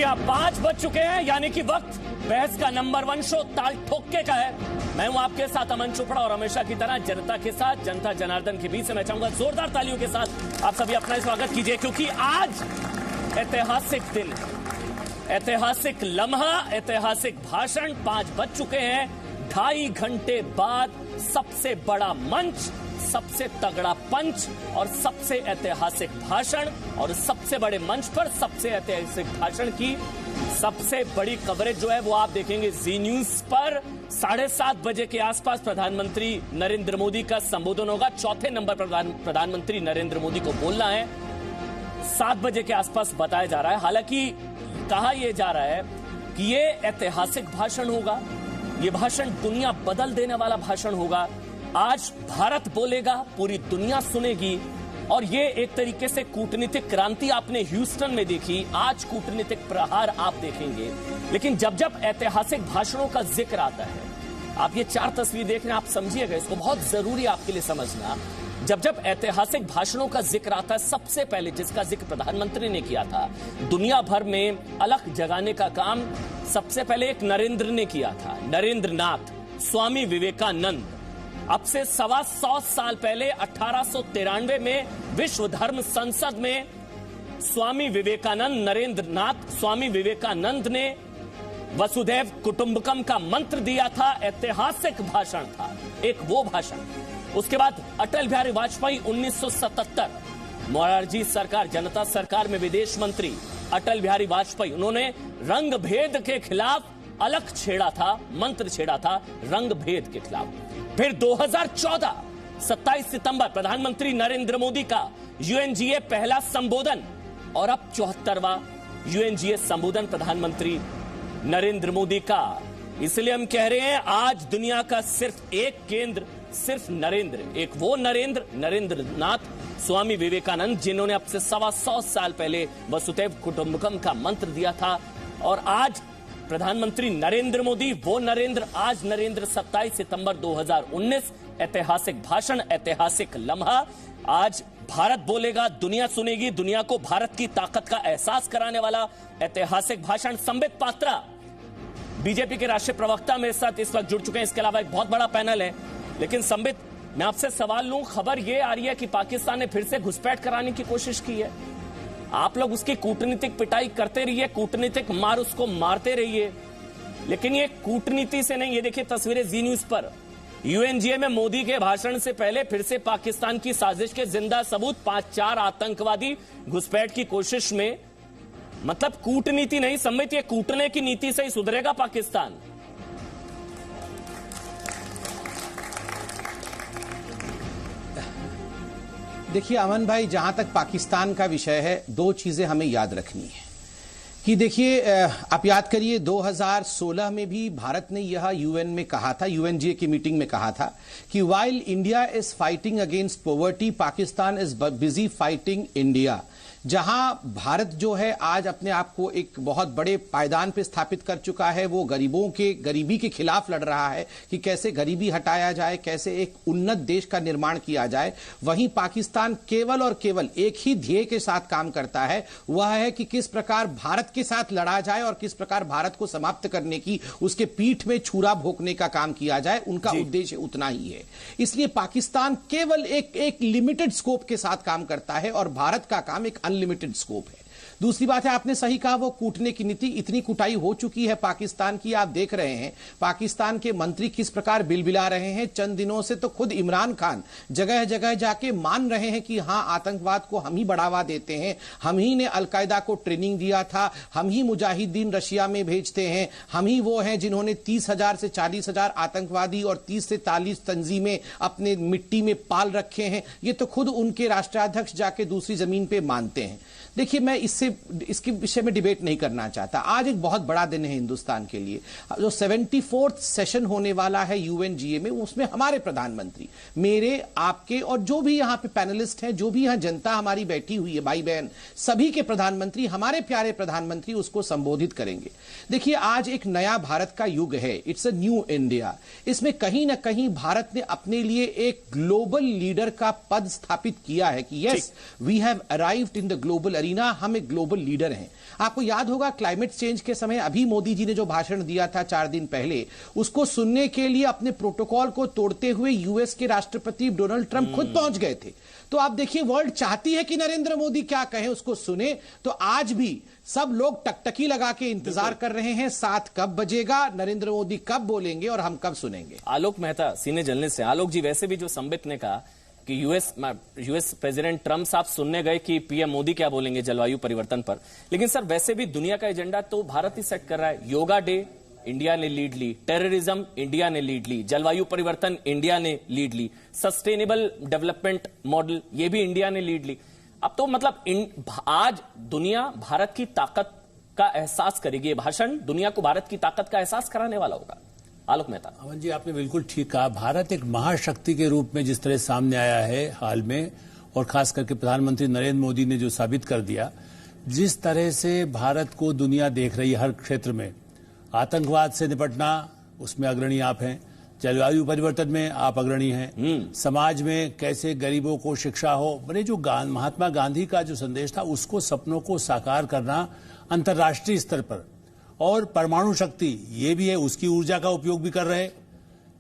घड़ियां 5 बज चुके हैं, यानी कि वक्त बहस का नंबर 1 शो ताल ठोके का है। मैं हूं आपके साथ अमन चोपड़ा और हमेशा की तरह जनता के साथ, जनता जनार्दन के बीच से मैं चाहूंगा जोरदार तालियों के साथ आप सभी अपना स्वागत कीजिए, क्योंकि आज ऐतिहासिक दिन, ऐतिहासिक लम्हा, ऐतिहासिक भाषण 5 बज चुके हैं। 2.5 घंटे बाद सबसे बड़ा मंच, सबसे तगड़ा पंच और सबसे ऐतिहासिक भाषण, और सबसे बड़े मंच पर सबसे ऐतिहासिक भाषण की सबसे बड़ी कवरेज जो है वो आप देखेंगे जी न्यूज पर। 7:30 बजे के आसपास प्रधानमंत्री नरेंद्र मोदी का संबोधन होगा। चौथे नंबर पर प्रधानमंत्री नरेंद्र मोदी को बोलना है। 7 बजे के आसपास बताया जा रहा है। हालांकि कहा यह जा रहा है कि ये ऐतिहासिक भाषण होगा, ये भाषण दुनिया बदल देने वाला भाषण होगा। आज भारत बोलेगा, पूरी दुनिया सुनेगी, और ये एक तरीके से कूटनीतिक क्रांति आपने ह्यूस्टन में देखी, आज कूटनीतिक प्रहार आप देखेंगे। लेकिन जब जब ऐतिहासिक भाषणों का जिक्र आता है, आप ये 4 तस्वीर देख रहे हैं, आप समझिएगा, इसको बहुत जरूरी है आपके लिए समझना। जब जब ऐतिहासिक भाषणों का जिक्र आता है, सबसे पहले जिसका जिक्र प्रधानमंत्री ने किया था, दुनिया भर में अलग जगाने का काम सबसे पहले एक नरेंद्र ने किया था, नरेंद्र नाथ, स्वामी विवेकानंद। अब से 125 साल पहले 1893 में विश्व धर्म संसद में स्वामी विवेकानंद, नरेंद्र नाथ स्वामी विवेकानंद ने वसुधैव कुटुंबकम का मंत्र दिया था। ऐतिहासिक भाषण था एक वो भाषण। उसके बाद अटल बिहारी वाजपेयी 1977, मोरारजी सरकार, जनता सरकार में विदेश मंत्री अटल बिहारी वाजपेयी, उन्होंने रंग भेद के खिलाफ अलग छेड़ा था, मंत्र छेड़ा था रंग भेद के खिलाफ। फिर 2014 27 सितंबर प्रधानमंत्री नरेंद्र मोदी का यूएनजीए पहला संबोधन, और अब 74वां यूएनजीए संबोधन प्रधानमंत्री नरेंद्र मोदी का। इसलिए हम कह रहे हैं आज दुनिया का सिर्फ एक केंद्र, सिर्फ नरेंद्र, एक वो नरेंद्र, नरेंद्र नाथ स्वामी विवेकानंद, जिन्होंने अब से 125 साल पहले वसुधैव कुटुंबकम का मंत्र दिया था। और आज प्रधानमंत्री नरेंद्र मोदी, वो नरेंद्र, आज नरेंद्र। 27 सितंबर 2019, ऐतिहासिक भाषण, ऐतिहासिक लम्हा। आज भारत बोलेगा, दुनिया सुनेगी, दुनिया को भारत की ताकत का एहसास कराने वाला ऐतिहासिक भाषण। संबित पात्रा बीजेपी के राष्ट्रीय प्रवक्ता मेरे साथ इस वक्त जुड़ चुके हैं। इसके अलावा एक बहुत बड़ा पैनल है। लेकिन संबित, मैं आपसे सवाल लूं, खबर यह आ रही है कि पाकिस्तान ने फिर से घुसपैठ कराने की कोशिश की है। आप लोग उसकी कूटनीतिक पिटाई करते रहिए, कूटनीतिक मार उसको मारते रहिए, लेकिन ये कूटनीति से नहीं। ये देखिए तस्वीरें जी न्यूज पर। यूएनजीए में मोदी के भाषण से पहले फिर से पाकिस्तान की साजिश के जिंदा सबूत, 5-4 आतंकवादी घुसपैठ की कोशिश में। मतलब कूटनीति नहीं सम्मित, ये कूटने की नीति से ही सुधरेगा पाकिस्तान। देखिए अमन भाई, जहां तक पाकिस्तान का विषय है, 2 चीजें हमें याद रखनी है कि देखिए, आप याद करिए 2016 में भी भारत ने यह यूएन में कहा था, यूएनजीए की मीटिंग में कहा था कि while India is fighting against poverty, Pakistan is busy fighting India. जहां भारत जो है आज अपने आप को एक बहुत बड़े पायदान पे स्थापित कर चुका है, वो गरीबों के गरीबी के खिलाफ लड़ रहा है कि कैसे गरीबी हटाया जाए, कैसे एक उन्नत देश का निर्माण किया जाए। वहीं पाकिस्तान केवल और केवल एक ही ध्येय के साथ काम करता है, वह है कि किस प्रकार भारत के साथ लड़ा जाए और किस प्रकार भारत को समाप्त करने की, उसके पीठ में छुरा भोंकने का काम किया जाए। उनका उद्देश्य उतना ही है। इसलिए पाकिस्तान केवल एक लिमिटेड स्कोप के साथ काम करता है और भारत का काम एक अनलिमिटेड स्कोप है। दूसरी बात है, आपने सही कहा, वो कूटने की नीति, इतनी कुटाई हो चुकी है पाकिस्तान की। आप देख रहे हैं पाकिस्तान के मंत्री किस प्रकार बिलबिला रहे हैं। चंद दिनों से तो खुद इमरान खान जगह जगह जाके मान रहे हैं कि हां, आतंकवाद को हम ही बढ़ावा देते हैं, हम ही ने अलकायदा को ट्रेनिंग दिया था, हम ही मुजाहिदीन रशिया में भेजते हैं, हम ही वो हैं जिन्होंने 30,000 से 40,000 आतंकवादी और 30 से 40 तंजीमें अपने मिट्टी में पाल रखे हैं। ये तो खुद उनके राष्ट्राध्यक्ष जाके दूसरी जमीन पे मानते हैं। देखिए, मैं इसके विषय में डिबेट नहीं करना चाहता। आज एक बहुत बड़ा दिन है हिंदुस्तान के लिए। जो 74th सेशन होने वाला है यूएनजीए में, उसमें हमारे प्रधानमंत्री, मेरे, आपके और जो भी यहां पे पैनलिस्ट हैं, जो भी यहां जनता हमारी बैठी हुई है, भाई बहन, सभी के प्रधानमंत्री, हमारे प्यारे प्रधानमंत्री उसको संबोधित करेंगे। देखिए, आज एक नया भारत का युग है। It's a new India. इसमें कहीं ना कहीं भारत ने अपने लिए एक ग्लोबल लीडर का पद स्थापित किया है कि yes, we have arrived in the global arena. हम एक ग्लोबल लीडर हैं। आपको याद होगा क्लाइमेट चेंज के समय अभी मोदी जी ने जो भाषण दिया था 4 दिन पहले, उसको सुनने के लिए अपने प्रोटोकॉल को तोड़ते हुए यूएस के राष्ट्रपति डोनाल्ड ट्रंप खुद पहुंच गए थे। तो आप देखिए, वर्ल्ड चाहती है कि नरेंद्र मोदी क्या कहें उसको सुने। तो आज भी सब लोग टकटकी लगा के इंतजार कर रहे हैं, 7 कब बजेगा, नरेंद्र मोदी कब बोलेंगे और हम कब सुनेंगे। आलोक मेहता सीने जलने से। आलोक जी, वैसे भी जो संबित ने कहा कि यूएस प्रेसिडेंट ट्रंप साहब सुनने गए कि पीएम मोदी क्या बोलेंगे जलवायु परिवर्तन पर, लेकिन सर वैसे भी दुनिया का एजेंडा तो भारत ही सेट कर रहा है। योगा डे इंडिया ने लीड ली, टेररिज्म इंडिया ने लीड ली, जलवायु परिवर्तन इंडिया ने लीड ली, सस्टेनेबल डेवलपमेंट मॉडल ये भी इंडिया ने लीड ली। अब तो मतलब आज दुनिया भारत की ताकत का एहसास करेगी। ये भाषण दुनिया को भारत की ताकत का एहसास कराने वाला होगा। आलोक मेहता। अमन जी, आपने बिल्कुल ठीक कहा। भारत एक महाशक्ति के रूप में जिस तरह सामने आया है हाल में, और खास करके प्रधानमंत्री नरेंद्र मोदी ने जो साबित कर दिया, जिस तरह से भारत को दुनिया देख रही है हर क्षेत्र में, आतंकवाद से निपटना उसमें अग्रणी आप हैं, जलवायु परिवर्तन में आप अग्रणी हैं, समाज में कैसे गरीबों को शिक्षा हो, मैंने जो महात्मा गांधी का जो संदेश था उसको, सपनों को साकार करना अंतर्राष्ट्रीय स्तर पर, और परमाणु शक्ति ये भी है, उसकी ऊर्जा का उपयोग भी कर रहे हैं।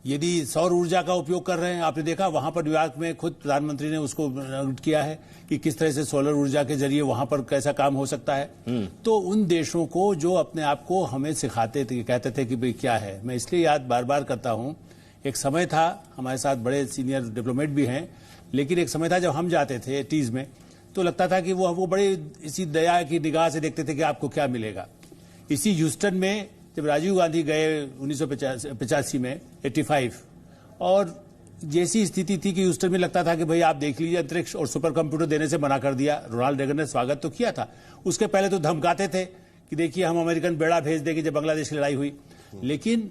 यदि सौर ऊर्जा का उपयोग कर रहे हैं, आपने देखा वहां पर न्यूयॉर्क में खुद प्रधानमंत्री ने उसको नोट किया है कि किस तरह से सोलर ऊर्जा के जरिए वहां पर कैसा काम हो सकता है। तो उन देशों को जो अपने आप को हमें सिखाते थे, कहते थे कि भाई क्या है, मैं इसलिए याद बार बार करता हूं, एक समय था, हमारे साथ बड़े सीनियर डिप्लोमेट भी हैं, लेकिन एक समय था जब हम जाते थे टीज में तो लगता था कि वो बड़े इसी दया की निगाह से देखते थे कि आपको क्या मिलेगा। इसी ह्यूस्टन में जब राजीव गांधी गए 1985 में 85, और जैसी स्थिति थी कि ह्यूस्टन में लगता था कि भाई आप देख लीजिए, अंतरिक्ष और सुपर कंप्यूटर देने से मना कर दिया। रोनाल्ड रेगन ने स्वागत तो किया था, उसके पहले तो धमकाते थे कि देखिए हम अमेरिकन बेड़ा भेज देंगे जब बांग्लादेश की लड़ाई हुई। लेकिन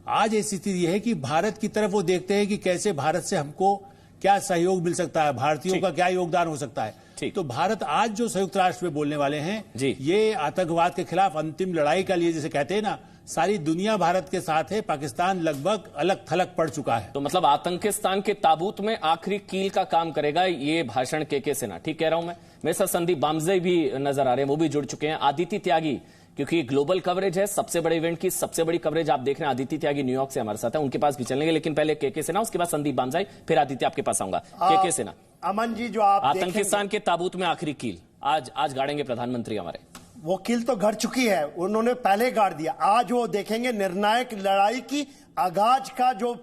आज ऐसी स्थिति यह है कि भारत की तरफ वो देखते हैं कि कैसे भारत से हमको क्या सहयोग मिल सकता है, भारतीयों का क्या योगदान हो सकता है। तो भारत आज जो संयुक्त राष्ट्र में बोलने वाले हैं, ये आतंकवाद के खिलाफ अंतिम लड़ाई का लिए, जैसे कहते हैं ना, सारी दुनिया भारत के साथ है, पाकिस्तान लगभग अलग थलग पड़ चुका है। तो मतलब आतंकिस्तान के ताबूत में आखिरी कील का काम करेगा ये भाषण के सिन्हा। ठीक कह रहा हूं मैं? मेरे साथ संदीप बामजे भी नजर आ रहे हैं, वो भी जुड़ चुके हैं। आदित्य त्यागी, क्योंकि ग्लोबल कवरेज है, सबसे बड़े इवेंट की सबसे बड़ी कवरेज आप देख रहे हैं। आदित्य त्यागी न्यूयॉर्क से हमारे साथ है, उनके पास भी चलेंगे, लेकिन पहले के सिन्हा, उसके बाद संदीप बामजाई, फिर आदित्य आपके पास आऊंगा। के सिन्हा, अमन जी, जो आप आतंकिस्तान के ताबूत में आखिरी कील आज गाड़ेंगे प्रधानमंत्री हमारे। वो कील तो गड़ चुकी है, उन्होंने पहले गाड़ दिया। आज वो देखेंगे निर्णायक लड़ाई की आगाज का जो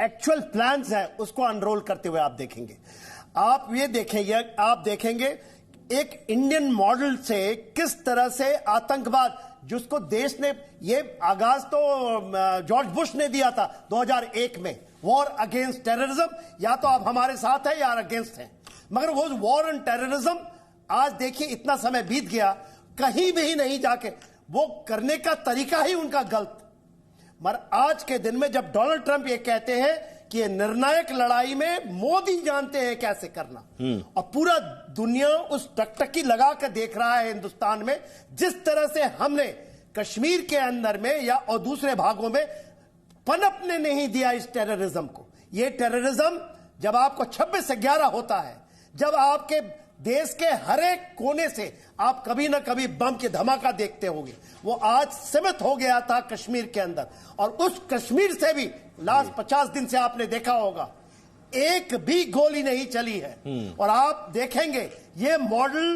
एक्चुअल प्लान्स है उसको अनरोल करते हुए आप देखेंगे। आप ये देखेंगे एक इंडियन मॉडल से किस तरह से आतंकवाद, जिसको देश ने, ये आगाज तो जॉर्ज बुश ने दिया था 2001 में, वॉर अगेंस्ट टेररिज्म, या तो आप हमारे साथ हैं या अगेंस्ट हैं। मगर वो वॉर ऑन टेररिज्म आज देखिए इतना समय बीत गया, कहीं भी नहीं जाके वो करने का तरीका ही उनका गलत। मगर आज के दिन में जब डोनाल्ड ट्रंप ये कहते हैं कि ये निर्णायक लड़ाई में मोदी जानते हैं कैसे करना, और पूरा दुनिया उस टकटकी लगा कर देख रहा है हिंदुस्तान में, जिस तरह से हमने कश्मीर के अंदर में या और दूसरे भागों में पनपने नहीं दिया इस टेररिज्म को। ये टेररिज्म जब आपको 26/11 होता है, जब आपके देश के हर एक कोने से आप कभी ना कभी बम की धमाका देखते होंगे, वो आज सीमित हो गया था कश्मीर के अंदर। और उस कश्मीर से भी लास्ट 50 दिन से आपने देखा होगा एक भी गोली नहीं चली है। और आप देखेंगे ये मॉडल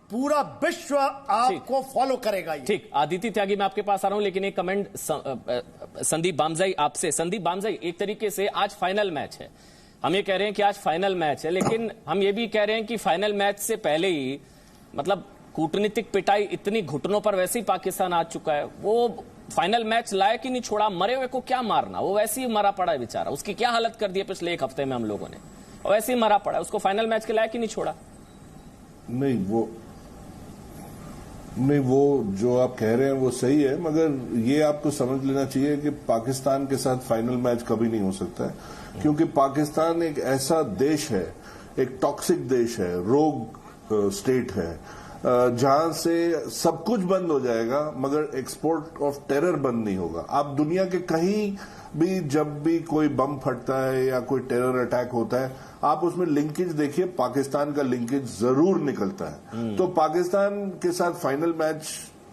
पूरा विश्व आपको फॉलो करेगा। ठीक, आदित्य त्यागी मैं आपके पास आ रहा हूं, लेकिन एक कमेंट संदीप बामजाई आपसे। संदीप बामजाई, एक तरीके से आज फाइनल मैच है, हम ये कह रहे हैं कि आज फाइनल मैच है, लेकिन हम ये भी कह रहे हैं कि फाइनल मैच से पहले ही मतलब कूटनीतिक पिटाई इतनी घुटनों पर वैसे ही पाकिस्तान आ चुका है, वो फाइनल मैच लायक ही नहीं छोड़ा। मरे हुए को क्या मारना, वो वैसे ही मरा पड़ा है बेचारा, उसकी क्या हालत कर दी है पिछले एक हफ्ते में हम लोगों ने, वैसे ही मरा पड़ा है, उसको फाइनल मैच के लायक ही नहीं छोड़ा। नहीं, वो जो आप कह रहे हैं वो सही है, मगर ये आपको समझ लेना चाहिए कि पाकिस्तान के साथ फाइनल मैच कभी नहीं हो सकता है, क्योंकि पाकिस्तान एक ऐसा देश है, एक टॉक्सिक देश है, रोग स्टेट है, जहां से सब कुछ बंद हो जाएगा मगर एक्सपोर्ट ऑफ टेरर बंद नहीं होगा। आप दुनिया के कहीं भी जब भी कोई बम फटता है या कोई टेरर अटैक होता है, आप उसमें लिंकेज देखिए, पाकिस्तान का लिंकेज जरूर निकलता है। तो पाकिस्तान के साथ फाइनल मैच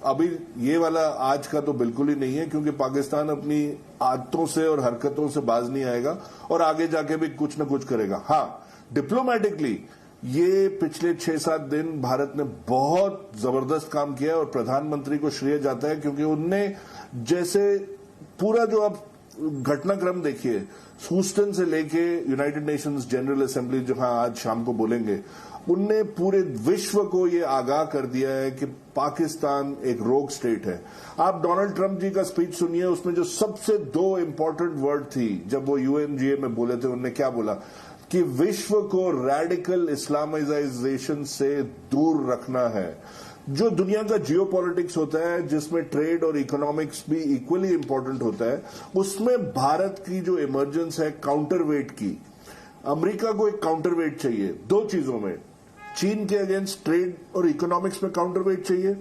अभी ये वाला आज का तो बिल्कुल ही नहीं है, क्योंकि पाकिस्तान अपनी आदतों से और हरकतों से बाज नहीं आएगा और आगे जाके भी कुछ न कुछ करेगा। हाँ, डिप्लोमेटिकली ये पिछले 6-7 दिन भारत ने बहुत जबरदस्त काम किया है और प्रधानमंत्री को श्रेय जाता है, क्योंकि उनने जैसे पूरा जो आप घटनाक्रम देखिए, ह्यूस्टन से लेके यूनाइटेड नेशंस जनरल असेंबली जहां आज शाम को बोलेंगे, उनने पूरे विश्व को ये आगाह कर दिया है कि पाकिस्तान एक रोग स्टेट है। आप डोनाल्ड ट्रंप जी का स्पीच सुनिए, उसमें जो सबसे 2 इंपॉर्टेंट वर्ड थी जब वो यूएनजीए में बोले थे, उन्होंने क्या बोला कि विश्व को रैडिकल इस्लामाइजेशन से दूर रखना है। जो दुनिया का जियोपॉलिटिक्स होता है, जिसमें ट्रेड और इकोनॉमिक्स भी इक्वली इंपॉर्टेंट होता है, उसमें भारत की जो इमर्जेंस है काउंटरवेट की, अमेरिका को एक काउंटरवेट चाहिए 2 चीजों में, चीन के अगेंस्ट ट्रेड और इकोनॉमिक्स में काउंटरवेट चाहिए,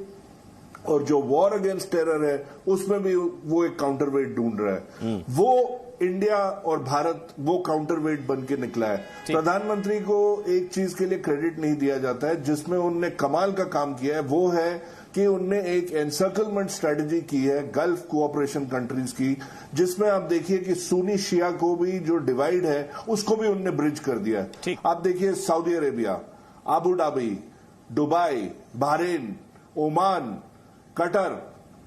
और जो वॉर अगेंस्ट टेरर है उसमें भी वो एक काउंटरवेट ढूंढ रहा है। वो इंडिया और भारत वो काउंटरवेट बन के निकला है। प्रधानमंत्री को एक चीज के लिए क्रेडिट नहीं दिया जाता है जिसमें उनने कमाल का काम किया है, वो है कि उनने एक एनसर्कलमेंट स्ट्रेटजी की है गल्फ कोऑपरेशन कंट्रीज की, जिसमें आप देखिए कि सुन्नी शिया को भी जो डिवाइड है उसको भी उनने ब्रिज कर दिया है। आप देखिए Saudi Arabia, Abu Dhabi, Dubai, Bahrain, Oman, Qatar,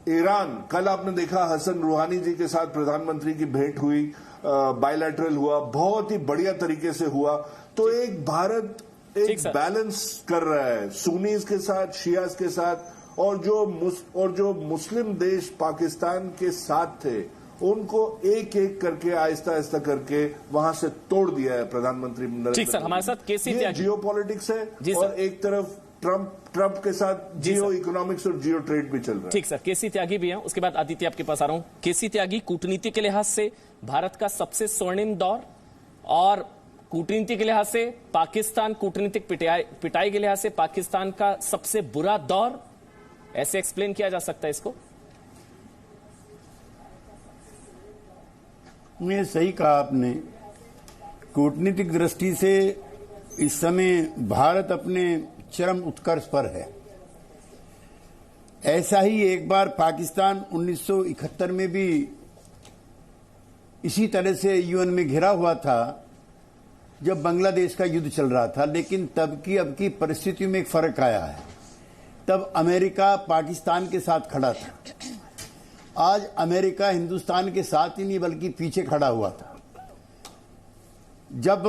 Iran. कल आपने देखा हसन रूहानी जी के साथ प्रधानमंत्री की भेंट हुई, बायलैटरल हुआ, बहुत ही बढ़िया तरीके से हुआ। तो एक भारत एक बैलेंस कर रहा है सुन्नीज के साथ, शियाज के साथ, और जो मुस्लिम देश पाकिस्तान के साथ थे उनको एक एक करके आहिस्ता आहिस्ता करके वहां से तोड़ दिया है प्रधानमंत्री नरेंद्र। ठीक सर, हमारे साथ केसी त्यागी, जियो पॉलिटिक्स है और एक तरफ ट्रंप के साथ जियो इकोनॉमिक्स और जियो ट्रेड भी चल रहा है। ठीक सर, केसी त्यागी भी हैं, उसके बाद आदित्य आपके पास आ रहा हूं। केसी त्यागी, कूटनीति के लिहाज से भारत का सबसे स्वर्णिम दौर, और कूटनीति के लिहाज से पाकिस्तान, कूटनीतिक पिटाई के लिहाज से पाकिस्तान का सबसे बुरा दौर, ऐसे एक्सप्लेन किया जा सकता है इसको? मैं सही कहा आपने, कूटनीतिक दृष्टि से इस समय भारत अपने चरम उत्कर्ष पर है। ऐसा ही एक बार पाकिस्तान 1971 में भी इसी तरह से यूएन में घिरा हुआ था जब बांग्लादेश का युद्ध चल रहा था, लेकिन तब की अब की परिस्थितियों में एक फर्क आया है। तब अमेरिका पाकिस्तान के साथ खड़ा था, आज अमेरिका हिंदुस्तान के साथ ही नहीं बल्कि पीछे खड़ा हुआ था। जब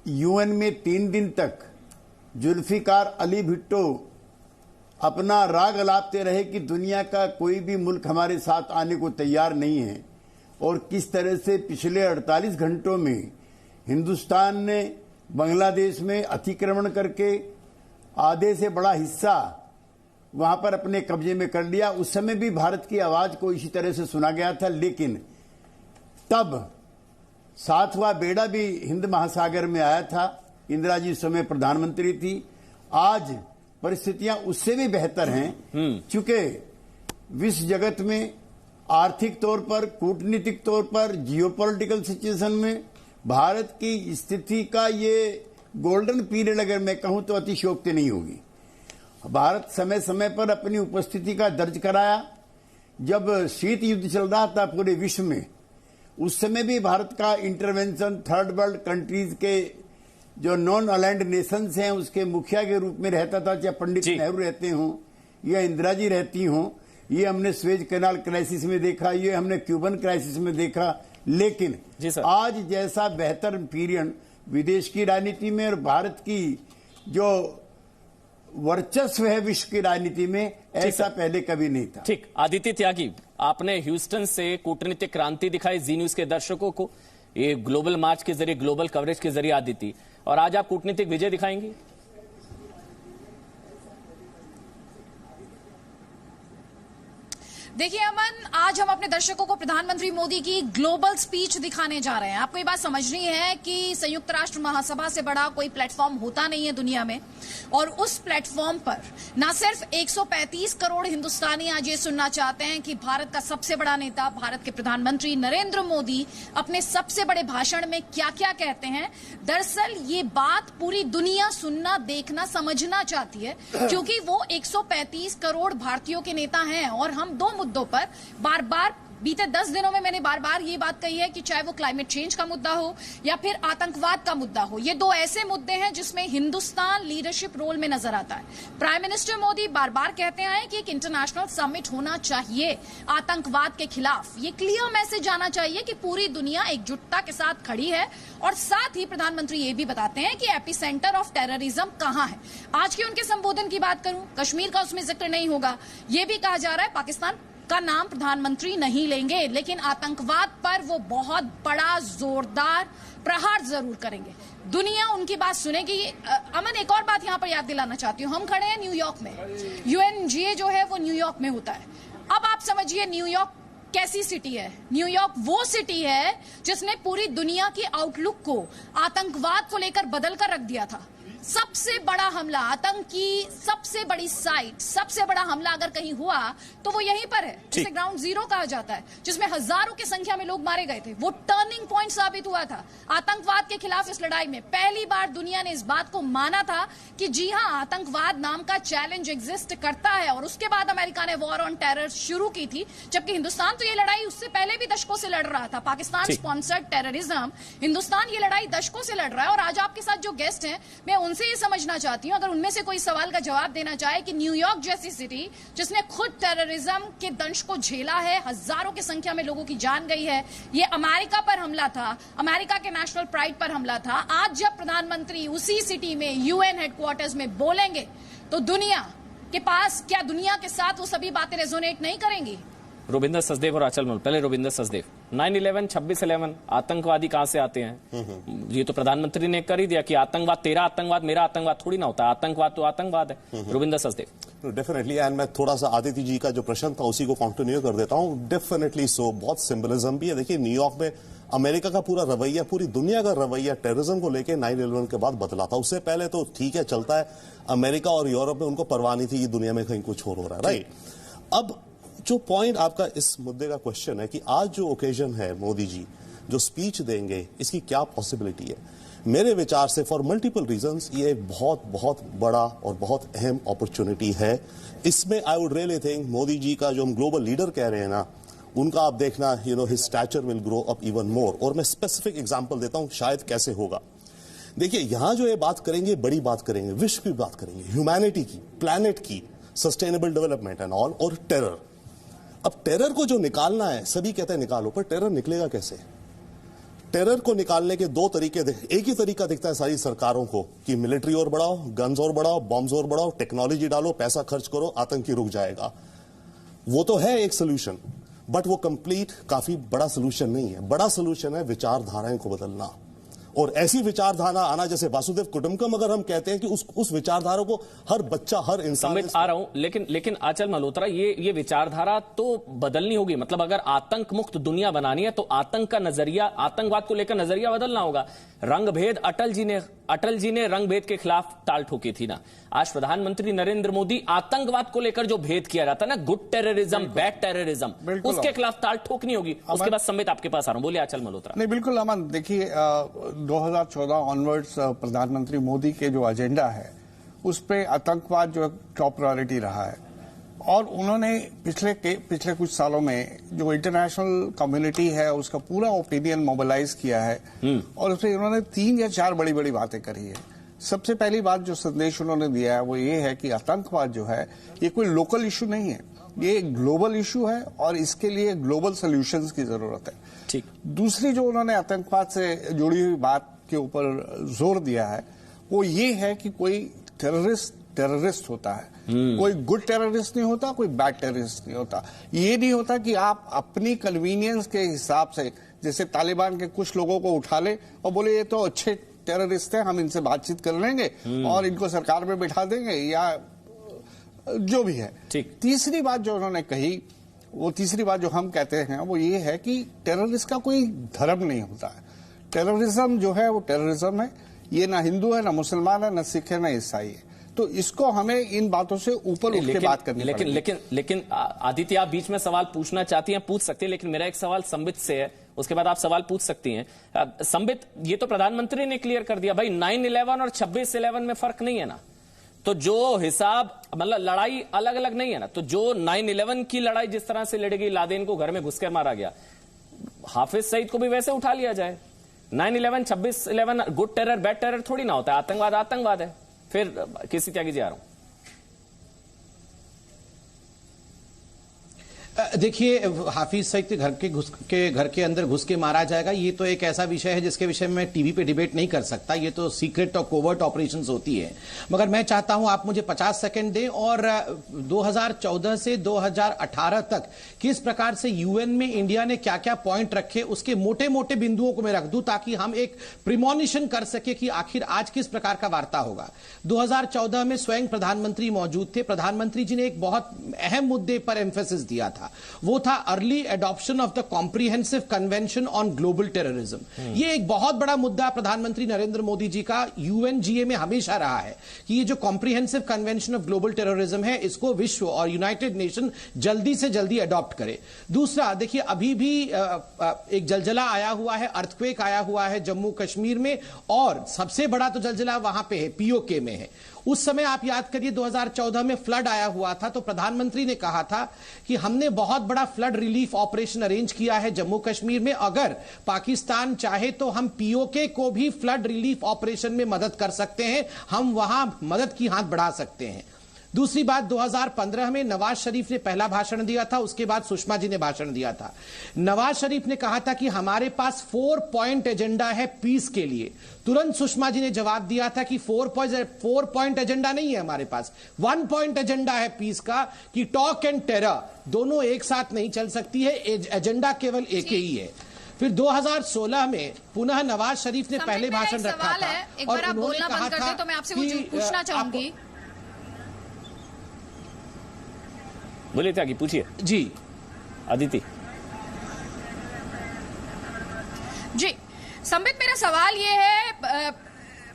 यूएन में 3 दिन तक जुल्फिकार अली भुट्टो अपना राग अलापते रहे कि दुनिया का कोई भी मुल्क हमारे साथ आने को तैयार नहीं है, और किस तरह से पिछले 48 घंटों में हिंदुस्तान ने बांग्लादेश में अतिक्रमण करके आधे से बड़ा हिस्सा वहां पर अपने कब्जे में कर लिया। उस समय भी भारत की आवाज को इसी तरह से सुना गया था, लेकिन तब 7वां बेड़ा भी हिंद महासागर में आया था। इंदिरा जी उस समय प्रधानमंत्री थी। आज परिस्थितियां उससे भी बेहतर हैं, क्योंकि विश्व जगत में आर्थिक तौर पर, कूटनीतिक तौर पर, जियोपॉलिटिकल सिचुएशन में भारत की स्थिति का ये गोल्डन पीरियड अगर मैं कहूं तो अतिशयोक्ति नहीं होगी। भारत समय समय पर अपनी उपस्थिति का दर्ज कराया। जब शीत युद्ध चल रहा था पूरे विश्व में, उस समय भी भारत का इंटरवेंशन थर्ड वर्ल्ड कंट्रीज के जो नॉन अलाइंड नेशंस हैं उसके मुखिया के रूप में रहता था, चाहे पंडित नेहरू रहते हों या इंदिरा जी रहती हों। ये हमने स्वेज कैनाल क्राइसिस में देखा, ये हमने क्यूबन क्राइसिस में देखा। लेकिन आज जैसा बेहतर पीरियड विदेश की राजनीति में और भारत की जो वर्चस्व है विश्व की राजनीति में, ऐसा पहले कभी नहीं था। ठीक, आदित्य त्यागी, आपने ह्यूस्टन से कूटनीतिक क्रांति दिखाई जी न्यूज के दर्शकों को, ये ग्लोबल मार्च के जरिए, ग्लोबल कवरेज के जरिए आदित्य, और आज आप कूटनीतिक विजय दिखाएंगे? देखिए अमन, आज हम अपने दर्शकों को प्रधानमंत्री मोदी की ग्लोबल स्पीच दिखाने जा रहे हैं। आपको ये बात समझनी है कि संयुक्त राष्ट्र महासभा से बड़ा कोई प्लेटफॉर्म होता नहीं है दुनिया में, और उस प्लेटफॉर्म पर न सिर्फ 135 करोड़ हिंदुस्तानी आज ये सुनना चाहते हैं कि भारत का सबसे बड़ा नेता, भारत के प्रधानमंत्री नरेंद्र मोदी अपने सबसे बड़े भाषण में क्या क्या कहते हैं। दरअसल ये बात पूरी दुनिया सुनना, देखना, समझना चाहती है, क्योंकि वो 135 करोड़ भारतीयों के नेता हैं। और हम दो मुद्दों पर बार बार बीते 10 दिनों में मैंने बार बार ये बात कही है कि चाहे वो क्लाइमेट चेंज का मुद्दा हो या फिर आतंकवाद का मुद्दा हो, ये दो ऐसे मुद्दे हैं जिसमें हिंदुस्तान लीडरशिप रोल में नजर आता है। प्राइम मिनिस्टर मोदी बार बार कहते हैं कि एक इंटरनेशनल समिट होना चाहिए आतंकवाद के खिलाफ। ये क्लियर मैसेज आना चाहिए कि पूरी दुनिया एकजुटता के साथ खड़ी है। और साथ ही प्रधानमंत्री ये भी बताते हैं कि एपी सेंटर ऑफ टेररिज्म कहां है। आज के उनके संबोधन की बात करूं, कश्मीर का उसमें जिक्र नहीं होगा। ये भी कहा जा रहा है पाकिस्तान का नाम प्रधानमंत्री नहीं लेंगे, लेकिन आतंकवाद पर वो बहुत बड़ा जोरदार प्रहार जरूर करेंगे। दुनिया उनकी बात सुनेगी। अमन, एक और बात यहां पर याद दिलाना चाहती हूं, हम खड़े हैं न्यूयॉर्क में। UNGA जो है वो न्यूयॉर्क में होता है। अब आप समझिए न्यूयॉर्क कैसी सिटी है। न्यूयॉर्क वो सिटी है जिसने पूरी दुनिया की आउटलुक को आतंकवाद को लेकर बदल कर रख दिया था। सबसे बड़ा हमला, आतंकी सबसे बड़ी साइट, सबसे बड़ा हमला अगर कहीं हुआ तो वो यहीं पर है, जिसे ग्राउंड जीरो कहा जाता है, जिसमें हजारों की संख्या में लोग मारे गए थे। वो टर्निंग पॉइंट साबित हुआ था आतंकवाद के खिलाफ इस लड़ाई में। पहली बार दुनिया ने इस बात को माना था कि जी हां, आतंकवाद नाम का चैलेंज एग्जिस्ट करता है। और उसके बाद अमेरिका ने वॉर ऑन टेरर शुरू की थी, जबकि हिंदुस्तान तो ये लड़ाई उससे पहले भी दशकों से लड़ रहा था। पाकिस्तान स्पॉन्सर्ड टेररिज्म, हिंदुस्तान ये लड़ाई दशकों से लड़ रहा है। और आज आपके साथ जो गेस्ट हैं, मैं उनसे ये समझना चाहती हूं, अगर उनमें से कोई सवाल का जवाब देना चाहे कि न्यूयॉर्क जैसी सिटी जिसने खुद टेररिज्म के दंश को झेला है, हजारों की संख्या में लोगों की जान गई है, ये अमेरिका पर हमला था, अमेरिका के नेशनल प्राइड पर हमला था। आज जब प्रधानमंत्री उसी सिटी में UN हेडक्वार्टर्स में बोलेंगे तो दुनिया के पास, क्या दुनिया के साथ वो सभी बातें रेजोनेट नहीं करेंगी? रुबिंदर सचदेव और आंचल मल्ल, पहले रुबिंदर सचदेव। 9/11, 26/11, आतंकवादी कहां से आते हैं? ये तो प्रधानमंत्री ने कर ही दिया कि आतंकवाद, तेरा आतंकवाद मेरा आतंकवाद थोड़ी ना होता, आतंकवाद तो आतंकवाद है। रुबिंदर सचदेव। डेफिनेटली, एंड मैं थोड़ा सा आदित्य जी का जो प्रश्न था उसी को कंटिन्यू कर देता हूं। डेफिनेटली सो, बहुत सिंबलिज्म भी है। देखिए, न्यूयॉर्क में अमेरिका का पूरा रवैया, पूरी दुनिया का रवैया टेररिज्म को लेकर 9/11 के बाद बदला था। उससे पहले तो ठीक है, चलता है, अमेरिका और यूरोप में उनको परवाह नहीं थी कि दुनिया में कहीं कुछ हो रहा है, राइट। अब जो पॉइंट आपका इस मुद्दे का क्वेश्चन है कि आज जो ओकेजन है, मोदी जी जो स्पीच देंगे, इसकी क्या पॉसिबिलिटी है? मेरे विचार से फॉर मल्टीपल रीजंस ये एक बहुत बहुत बड़ा और बहुत अहम अपॉर्चुनिटी है। इसमें I would really think Modi ji का जो हम ग्लोबल लीडर कह रहे हैं ना, उनका आप देखना, his stature will grow up even more. और मैं स्पेसिफिक एग्जांपल देता हूं शायद कैसे होगा। देखिए, यहां जो ये बात करेंगे, बड़ी बात करेंगे, विश्व की बात करेंगे, ह्यूमैनिटी की, प्लैनेट की, सस्टेनेबल डेवलपमेंट एंड ऑल, और टेरर। अब टेरर को जो निकालना है, सभी कहते हैं निकालो, पर टेरर निकलेगा कैसे? टेरर को निकालने के दो तरीके, एक ही तरीका दिखता है सारी सरकारों को कि मिलिट्री और बढ़ाओ, गन्स और बढ़ाओ, बॉम्ब्स और बढ़ाओ, टेक्नोलॉजी डालो, पैसा खर्च करो, आतंकी रुक जाएगा। वो तो है एक सोल्यूशन, बट वो कंप्लीट काफी बड़ा सोल्यूशन नहीं है। बड़ा सोल्यूशन है विचारधाराएं को बदलना, और ऐसी विचारधारा आना, जैसे वासुदेव कुटुंबकम अगर हम कहते हैं कि उस विचारधारा को हर बच्चा, हर इंसान, आ रहा हूं, लेकिन आंचल मल्होत्रा, ये विचारधारा तो बदलनी होगी। मतलब अगर आतंक मुक्त दुनिया बनानी है तो आतंक का नजरिया, आतंकवाद को लेकर नजरिया बदलना होगा। रंगभेद, अटल जी ने रंगभेद के खिलाफ ताल ठोकी थी ना। आज प्रधानमंत्री नरेंद्र मोदी आतंकवाद को लेकर जो भेद किया जाता है ना, गुड टेररिज्म, बैड टेररिज्म, उसके खिलाफ ताल ठोकनी होगी। उसके बाद समेत आपके पास आ रहा हूं, बोलिए आंचल मल्होत्रा। नहीं, बिल्कुल अमन, देखिए 2014 ऑनवर्ड्स प्रधानमंत्री मोदी के जो एजेंडा है उस पे आतंकवाद जो टॉप प्रायोरिटी रहा है। और उन्होंने पिछले कुछ सालों में जो इंटरनेशनल कम्युनिटी है उसका पूरा ओपिनियन मोबिलाइज किया है, और उसमें उन्होंने 3 या 4 बड़ी बड़ी बातें करी है। सबसे पहली बात जो संदेश उन्होंने दिया है वो ये है कि आतंकवाद जो है ये कोई लोकल इशू नहीं है, ये एक ग्लोबल इशू है और इसके लिए ग्लोबल सॉल्यूशंस की जरूरत है। ठीक। दूसरी जो उन्होंने आतंकवाद से जुड़ी हुई बात के ऊपर जोर दिया है वो ये है कि कोई टेररिस्ट होता है, कोई गुड टेररिस्ट नहीं होता, कोई बैड टेररिस्ट नहीं होता। ये नहीं होता कि आप अपनी कन्वीनियंस के हिसाब से, जैसे तालिबान के कुछ लोगों को उठा ले और बोले ये तो अच्छे टेररिस्ट हैं, हम इनसे बातचीत कर लेंगे और इनको सरकार में बिठा देंगे, या जो भी है। ठीक। तीसरी बात जो उन्होंने कही वो तीसरी बात जो हम कहते हैं वो ये है कि टेररिस्ट का कोई धर्म नहीं होता है। टेररिज्म जो है वो टेररिज्म है, ये ना हिंदू है, ना मुसलमान है, ना सिख है, ना ईसाई है। तो इसको हमें इन बातों से ऊपर उठ के बात करनी पड़ेगी। लेकिन आदित्य, आप बीच में सवाल पूछना चाहती हैं, पूछ सकती हैं, लेकिन मेरा एक सवाल संबित से है, उसके बाद आप सवाल पूछ सकती हैं। संबित, ये तो प्रधानमंत्री ने क्लियर कर दिया भाई, 9/11 और 26/11 में फर्क नहीं है ना। तो जो हिसाब, मतलब लड़ाई अलग अलग नहीं है ना। तो जो 9/11 की लड़ाई जिस तरह से लड़ी गई, लादेन को घर में घुस के मारा गया, हाफिज सईद को भी वैसे उठा लिया जाए। 9/11, 26/11 गुड टेरर बैड टेरर थोड़ी ना होता है। आतंकवाद आतंकवाद है। फिर किसी त्यागी जी आ रहा हूं। देखिए, हाफिज सईद के घर के अंदर घुस के मारा जाएगा, ये तो एक ऐसा विषय है जिसके विषय में मैं टीवी पे डिबेट नहीं कर सकता। ये तो सीक्रेट और कोवर्ट ऑपरेशंस होती है। मगर मैं चाहता हूं आप मुझे 50 सेकंड दें और 2014 से 2018 तक किस प्रकार से यूएन में इंडिया ने क्या क्या पॉइंट रखे, उसके मोटे मोटे बिंदुओं को मैं रख दूं ताकि हम एक प्रिमोनिशन कर सके कि आखिर आज किस प्रकार का वार्ता होगा। 2014 में स्वयं प्रधानमंत्री मौजूद थे। प्रधानमंत्री जी ने एक बहुत अहम मुद्दे पर एम्फेसिस दिया था, वो था early adoption of the comprehensive convention on global terrorism. ये एक बहुत बड़ा मुद्दा प्रधानमंत्री नरेंद्र मोदी जी का यूएनजीए में हमेशा रहा है कि ये जो comprehensive convention of global terrorism है, इसको विश्व और यूनाइटेड नेशन जल्दी से जल्दी अडॉप्ट करे। दूसरा, देखिए अभी भी एक जलजला आया हुआ है, अर्थक्वेक आया हुआ है जम्मू कश्मीर में, और सबसे बड़ा तो जलजला वहां पे है, पीओके में है। उस समय आप याद करिए 2014 में फ्लड आया हुआ था, तो प्रधानमंत्री ने कहा था कि हमने बहुत बड़ा फ्लड रिलीफ ऑपरेशन अरेंज किया है जम्मू कश्मीर में, अगर पाकिस्तान चाहे तो हम पीओके को भी फ्लड रिलीफ ऑपरेशन में मदद कर सकते हैं, हम वहां मदद की हाथ बढ़ा सकते हैं। दूसरी बात, 2015 में नवाज शरीफ ने पहला भाषण दिया था, उसके बाद सुषमा जी ने भाषण दिया था। नवाज शरीफ ने कहा था कि हमारे पास 4 पॉइंट एजेंडा है पीस के लिए। तुरंत सुषमा जी ने जवाब दिया था कि 4 पॉइंट एजेंडा नहीं है हमारे पास, 1 पॉइंट एजेंडा है पीस का, कि टॉक एंड टेरर दोनों एक साथ नहीं चल सकती है, एजेंडा केवल एक ही है। फिर 2016 में पुनः नवाज शरीफ ने पहले भाषण रखा था और उन्होंने कहा था तो मैं आपसे कुछ पूछना चाहूंगी। बोलिए त्यागी, पूछिए जी। अदिति जी, संबित, मेरा सवाल ये है,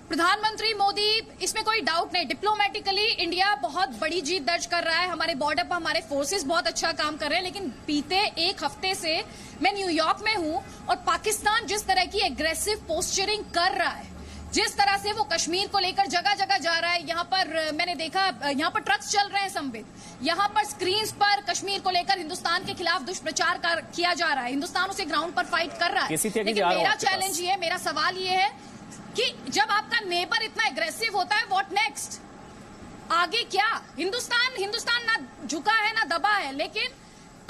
प्रधानमंत्री मोदी, इसमें कोई डाउट नहीं, डिप्लोमेटिकली इंडिया बहुत बड़ी जीत दर्ज कर रहा है, हमारे बॉर्डर पर हमारे फोर्सेस बहुत अच्छा काम कर रहे हैं। लेकिन बीते एक हफ्ते से मैं न्यूयॉर्क में हूं और पाकिस्तान जिस तरह की एग्रेसिव पोस्चरिंग कर रहा है, जिस तरह से वो कश्मीर को लेकर जगह जगह जा रहा है, यहाँ पर मैंने देखा यहाँ पर ट्रक्स चल रहे हैं संबित, यहाँ पर स्क्रीन्स पर कश्मीर को लेकर हिंदुस्तान के खिलाफ दुष्प्रचार किया जा रहा है, हिंदुस्तान उसे ग्राउंड पर फाइट कर रहा है। लेकिन मेरा चैलेंज ये है, मेरा सवाल ये है कि जब आपका नेबर इतना एग्रेसिव होता है, व्हाट नेक्स्ट? आगे क्या? हिंदुस्तान ना झुका है ना दबा है, लेकिन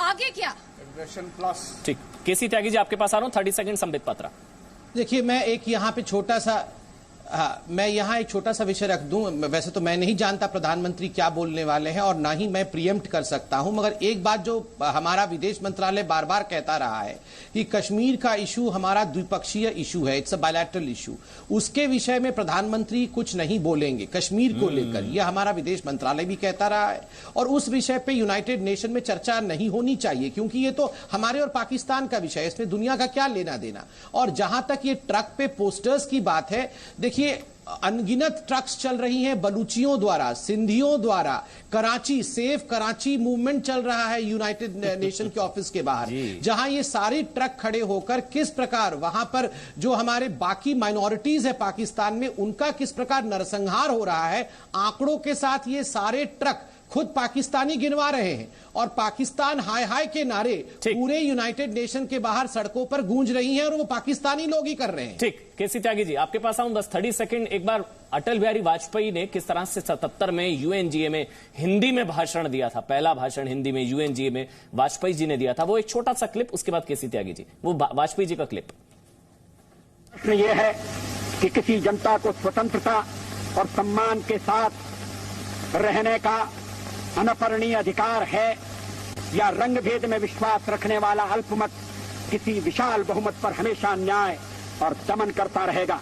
आगे क्या? ठीक, केसी त्यागी जी आपके पास आ रहा हूं, 30 सेकंड संबित पात्रा। देखिए, मैं एक यहाँ पे छोटा सा मैं यहाँ एक छोटा सा विषय रख दूं। वैसे तो मैं नहीं जानता प्रधानमंत्री क्या बोलने वाले हैं और ना ही मैं प्रीएम्प्ट कर सकता हूं, मगर एक बात जो हमारा विदेश मंत्रालय बार बार कहता रहा है कि कश्मीर का इशू हमारा द्विपक्षीय इशू है, इट्स अ बायलैटरल इशू, उसके विषय में प्रधानमंत्री कुछ नहीं बोलेंगे कश्मीर को लेकर, यह हमारा विदेश मंत्रालय भी कहता रहा है। और उस विषय पे यूनाइटेड नेशन में चर्चा नहीं होनी चाहिए, क्योंकि ये तो हमारे और पाकिस्तान का विषय है, इसमें दुनिया का क्या लेना देना। और जहां तक ये ट्रक पे पोस्टर्स की बात है, देखिए अनगिनत ट्रक्स चल रही हैं बलूचियों द्वारा, सिंधियों द्वारा, कराची सेफ कराची मूवमेंट चल रहा है यूनाइटेड नेशन के ऑफिस के बाहर, जहां ये सारे ट्रक खड़े होकर किस प्रकार वहां पर जो हमारे बाकी माइनॉरिटीज है पाकिस्तान में, उनका किस प्रकार नरसंहार हो रहा है, आंकड़ों के साथ ये सारे ट्रक खुद पाकिस्तानी गिनवा रहे हैं और पाकिस्तान हाय हाय के नारे पूरे यूनाइटेड नेशन के बाहर सड़कों पर गूंज रही हैं और वो पाकिस्तानी लोग ही कर रहे हैं। ठीक, केसी त्यागी जी आपके पास आऊं, बस 30 सेकंड। एक बार अटल बिहारी वाजपेयी ने किस तरह से 77 में यूएनजीए में हिंदी में भाषण दिया था, पहला भाषण हिंदी में यूएनजीए में वाजपेयी जी ने दिया था, वो एक छोटा सा क्लिप, उसके बाद केसी त्यागी जी, वो वाजपेयी जी का क्लिप। प्रश्न यह है कि किसी जनता को स्वतंत्रता और सम्मान के साथ रहने का अनपरणीय अधिकार है, या रंगभेद में विश्वास रखने वाला अल्पमत किसी विशाल बहुमत पर हमेशा न्याय और दमन करता रहेगा।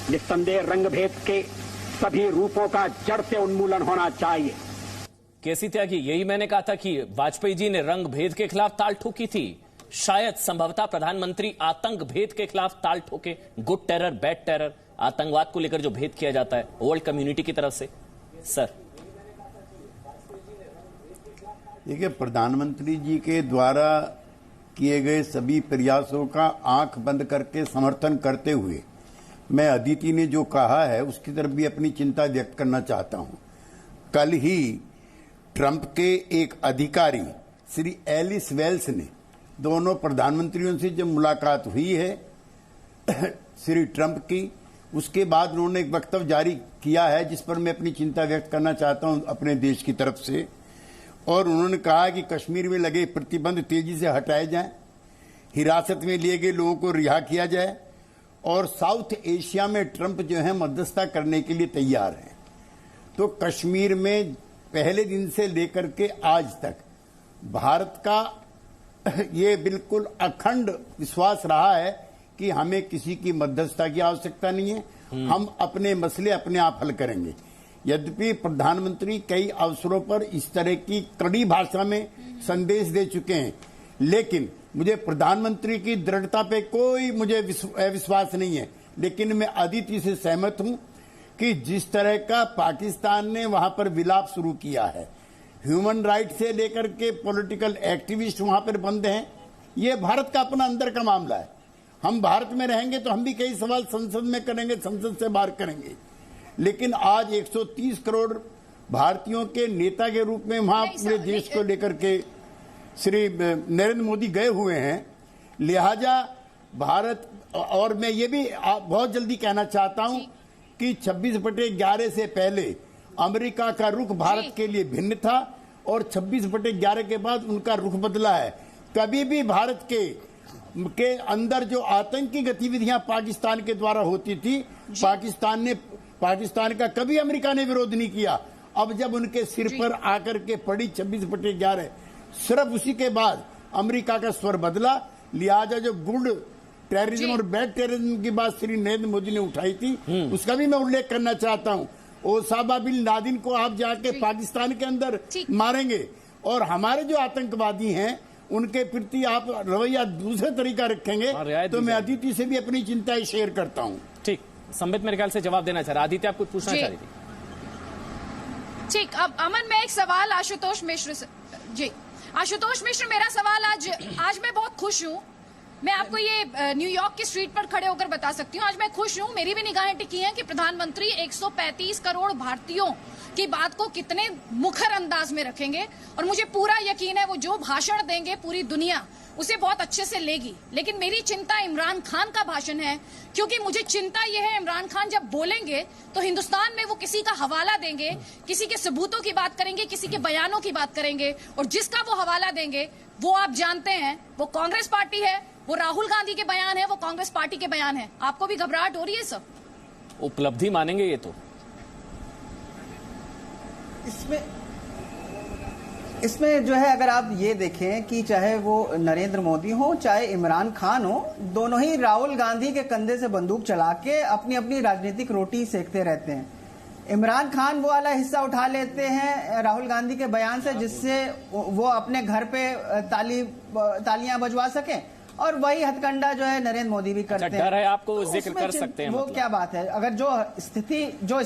निस्संदेह रंगभेद के सभी रूपों का जड़ से उन्मूलन होना चाहिए। केसी त्यागी, यही मैंने कहा था कि वाजपेयी जी ने रंग भेद के खिलाफ ताल ठोकी थी, शायद संभवतः प्रधानमंत्री आतंक भेद के खिलाफ ताल ठोके। गुड टेरर, बैड टेरर, आतंकवाद को लेकर जो भेद किया जाता है वर्ल्ड कम्युनिटी की तरफ से। सर देखिए, प्रधानमंत्री जी के द्वारा किए गए सभी प्रयासों का आंख बंद करके समर्थन करते हुए मैं अदिति ने जो कहा है उसकी तरफ भी अपनी चिंता व्यक्त करना चाहता हूं। कल ही ट्रंप के एक अधिकारी श्री एलिस वेल्स ने दोनों प्रधानमंत्रियों से जब मुलाकात हुई है श्री ट्रंप की, उसके बाद उन्होंने एक वक्तव्य जारी किया है जिस पर मैं अपनी चिंता व्यक्त करना चाहता हूं अपने देश की तरफ से। और उन्होंने कहा कि कश्मीर में लगे प्रतिबंध तेजी से हटाए जाएं, हिरासत में लिए गए लोगों को रिहा किया जाए और साउथ एशिया में ट्रंप जो है मध्यस्थता करने के लिए तैयार है। तो कश्मीर में पहले दिन से लेकर के आज तक भारत का ये बिल्कुल अखंड विश्वास रहा है कि हमें किसी की मध्यस्थता की आवश्यकता नहीं है, हम अपने मसले अपने आप हल करेंगे। यद्यपि प्रधानमंत्री कई अवसरों पर इस तरह की कड़ी भाषा में संदेश दे चुके हैं, लेकिन मुझे प्रधानमंत्री की दृढ़ता पे कोई मुझे विश्वास नहीं है। लेकिन मैं अदिति से सहमत हूं कि जिस तरह का पाकिस्तान ने वहां पर विलाप शुरू किया है, ह्यूमन राइट से लेकर के पॉलिटिकल एक्टिविस्ट वहां पर बंद हैं, ये भारत का अपना अंदर का मामला है। हम भारत में रहेंगे तो हम भी कई सवाल संसद में करेंगे, संसद से बाहर करेंगे। लेकिन आज 130 करोड़ भारतीयों के नेता के रूप में वहां पूरे देश को लेकर के श्री नरेंद्र मोदी गए हुए हैं, लिहाजा भारत। और मैं ये भी बहुत जल्दी कहना चाहता हूं कि 26/11 से पहले अमेरिका का रुख भारत के लिए भिन्न था और 26/11 के बाद उनका रुख बदला है। कभी भी भारत के अंदर जो आतंकी गतिविधियां पाकिस्तान के द्वारा होती थी, पाकिस्तान का कभी अमेरिका ने विरोध नहीं किया। अब जब उनके सिर पर आकर के पड़ी 26/11, सिर्फ उसी के बाद अमेरिका का स्वर बदला। लिहाजा जो गुड टेररिज्म और बैड टेररिज्म की बात श्री नरेंद्र मोदी ने उठाई थी, उसका भी मैं उल्लेख करना चाहता हूं। ओसामा बिन लादेन को आप जाके पाकिस्तान के अंदर मारेंगे और हमारे जो आतंकवादी हैं उनके प्रति आप रवैया दूसरे तरीका रखेंगे, तो मैं अदिति से भी अपनी चिंताएं शेयर करता हूं। ठीक, संबित मेरे ख्याल से जवाब देना चाह रहा। आदित्य, आप कुछ पूछना चाह रही थी? ठीक, अब अमन में एक सवाल आशुतोष मिश्र से। जी आशुतोष मिश्र, मेरा सवाल आज मैं बहुत खुश हूं। मैं आपको ये न्यूयॉर्क की स्ट्रीट पर खड़े होकर बता सकती हूँ, आज मैं खुश हूँ। मेरी भी निगाहें टिकी हैं कि प्रधानमंत्री 135 करोड़ भारतीयों की बात को कितने मुखर अंदाज में रखेंगे और मुझे पूरा यकीन है वो जो भाषण देंगे पूरी दुनिया उसे बहुत अच्छे से लेगी। लेकिन मेरी चिंता इमरान खान का भाषण है, क्योंकि मुझे चिंता यह है इमरान खान जब बोलेंगे तो हिंदुस्तान में वो किसी का हवाला देंगे, किसी के सबूतों की बात करेंगे, किसी के बयानों की बात करेंगे, और जिसका वो हवाला देंगे वो आप जानते हैं वो कांग्रेस पार्टी है, वो राहुल गांधी के बयान है, वो कांग्रेस पार्टी के बयान है। आपको भी घबराहट हो रही है? सब उपलब्धि मानेंगे ये तो। इसमें जो है अगर आप ये देखें कि चाहे वो नरेंद्र मोदी हो चाहे इमरान खान हो, दोनों ही राहुल गांधी के कंधे से बंदूक चला के अपनी अपनी राजनीतिक रोटी सेकते रहते हैं। इमरान खान वो वाला हिस्सा उठा लेते हैं राहुल गांधी के बयान से जिससे वो अपने घर पे तालियां बजवा सकें, और वही हथकंडा जो है नरेंद्र मोदी भी करते हैं। डर है आपको जिक्र कर सकते हैं, वो क्या बात है? अगर जो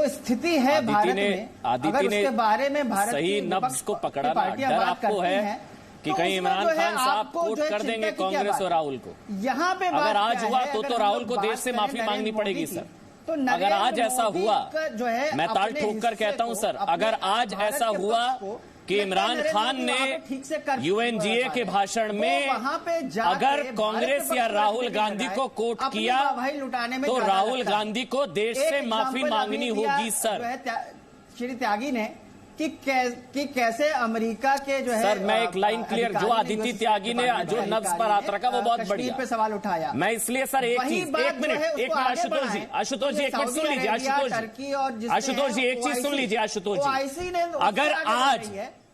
स्थिति है भारत में, अगर उसके बारे में भारत सही नब्ज को पकड़ा, डर आपको है कि कहीं इमरान खान साहब कोट कर देंगे कांग्रेस और राहुल को। यहाँ पे अगर आज हुआ तो राहुल को देश से माफी मांगनी पड़ेगी सर। अगर आज ऐसा हुआ, जो है मैं ताल ठोक कर कहता हूं सर, अगर आज ऐसा हुआ कि इमरान खान ने यूएनजीए के भाषण में अगर कांग्रेस या राहुल गांधी को कोट किया तो राहुल गांधी को देश से माफी मांगनी होगी सर। श्री त्यागी ने कि कैसे अमेरिका के जो है सर, मैं एक लाइन क्लियर, जो आदित्य त्यागी ने जो नब्ज पर हाथ रखा वो बहुत बढ़िया पे सवाल उठाया। मैं इसलिए सर एक मिनट आशुतोष जी एक मिनट सुन लीजिए। आशुतोष जी एक चीज सुन लीजिए। आशुतोष जी, अगर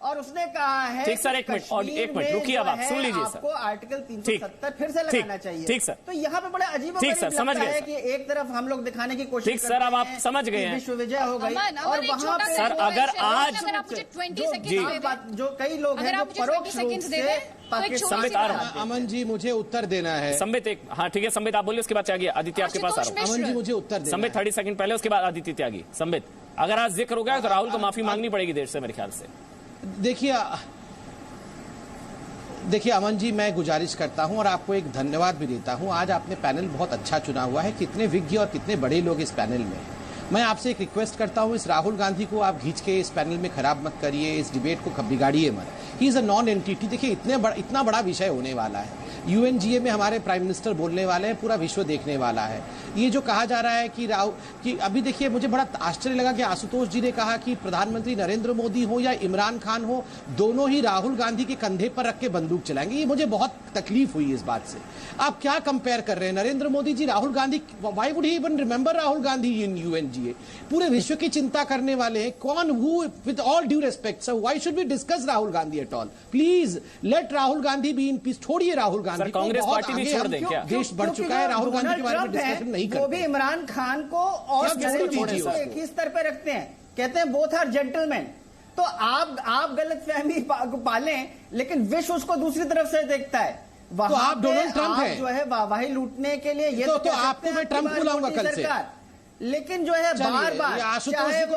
और उसने कहा है ठीक सर, एक मिनट रुकिए, अब आप सुन लीजिए सर। आपको आर्टिकल 370 फिर से लगाना चाहिए। ठीक सर। तो यहाँ पे बड़ा अजीब समझ गए कि एक तरफ हम लोग दिखाने की कोशिश ठीक सर, अब आप समझ गए हैं विश्व विजय हो गई, और वहाँ पे सर अगर आज जो कई लोग हैं जो परोक्ष रूप से संबित आ रहा हूँ। अमन जी मुझे उत्तर देना है। संबित एक, हाँ ठीक है संबित आप बोलिए, उसके बाद त्यागी आदित्य आपके पास आ रहा हूँ। अमन जी मुझे उत्तर देना संबित 30 सेकंड पहले, उसके बाद आदित्य त्यागी। संबित अगर आज जिक्र हो गया तो राहुल को माफी मांगनी पड़ेगी देश से मेरे ख्याल से। देखिए अमन जी, मैं गुजारिश करता हूं और आपको एक धन्यवाद भी देता हूं। आज आपने पैनल बहुत अच्छा चुना हुआ है, कितने विज्ञ और कितने बड़े लोग इस पैनल में। मैं आपसे एक रिक्वेस्ट करता हूं, इस राहुल गांधी को आप खींच के इस पैनल में खराब मत करिए, इस डिबेट को बिगाड़िए मत। He is a non entity. देखिए इतना बड़ा विषय होने वाला है, यूएनजीए में हमारे प्राइम मिनिस्टर बोलने वाले हैं, पूरा विश्व देखने वाला है। ये जो कहा जा रहा है कि अभी देखिए, मुझे बड़ा आश्चर्य लगा कि आशुतोष जी ने कहा कि प्रधानमंत्री नरेंद्र मोदी हो या इमरान खान हो, दोनों ही राहुल गांधी के कंधे पर रख के बंदूक चलाएंगे। ये मुझे बहुत तकलीफ हुई इस बात से। आप क्या कंपेयर कर रहे हैं? Narendra Modi ji, Rahul Gandhi, why would he even remember Rahul Gandhi in UNGA? पूरे विश्व की चिंता करने वाले हैं कौन? Who, with all due respect sir, why should we discuss Rahul Gandhi at all? Please let Rahul Gandhi be in peace. छोड़िए राहुल गांधी, कांग्रेस पार्टी भी छोड़ दें क्या? देश बढ़ चुका है, राहुल गांधी के बारे में डिस्कशन नहीं करते। वो भी इमरान खान को और नरेंद्र मोदी को एक ही स्तर पे रखते हैं, कहते हैं बोथ आर जेंटलमैन। तो आप गलतफहमी पालें, लेकिन विश्व उसको दूसरी तरफ से देखता है। तो आप डोनाल्ड ट्रंप हैं जो है वाहवाही लूटने के लिए ये तो आपको मैं ट्रंप बुलाऊंगा कल से। लेकिन जो है बार बार, चाहे वो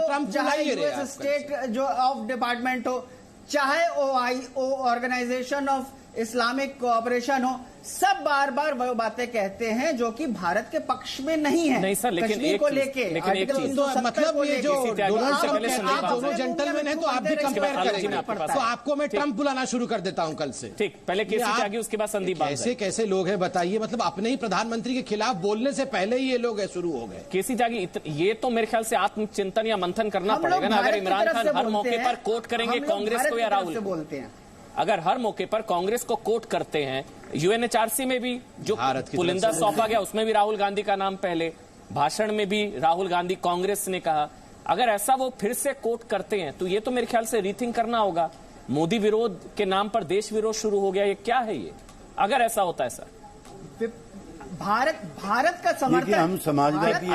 यूएस स्टेट जो ऑफ डिपार्टमेंट हो, चाहे OIO organisation of Islamic cooperation हो, सब बार बार वो बातें कहते हैं जो कि भारत के पक्ष में नहीं है। नहीं सर, लेकिन एक को लेके मतलब ये जो डोनाल्ड ट्रंप, आप दोनों जेंटलमैन हैं, तो आप भी कंपेयर करेंगे। तो आपको मैं ट्रंप बुलाना शुरू कर देता हूं कल से। ठीक, पहले केसी त्यागी, उसके बाद संदीप बाबू। कैसे लोग हैं बताइए? मतलब अपने ही प्रधानमंत्री के खिलाफ बोलने से पहले ही ये लोग शुरू हो गए। केसी त्यागी, ये तो मेरे ख्याल से आत्मचिंतन या मंथन करना पड़ेगा ना। अगर इमरान खान हर मौके पर कोट करेंगे कांग्रेस को या राहुल बोलते हैं, अगर हर मौके पर कांग्रेस को कोट करते हैं, UNHRC में भी जो पुलिंदा सौंपा गया उसमें भी राहुल गांधी का नाम पहले, भाषण में भी राहुल गांधी कांग्रेस ने कहा, अगर ऐसा वो फिर से कोट करते हैं तो ये तो मेरे ख्याल से रीथिंक करना होगा। मोदी विरोध के नाम पर देश विरोध शुरू हो गया, ये क्या है ये? अगर ऐसा होता है सर, भारत का समर्थन, हम समाजवादी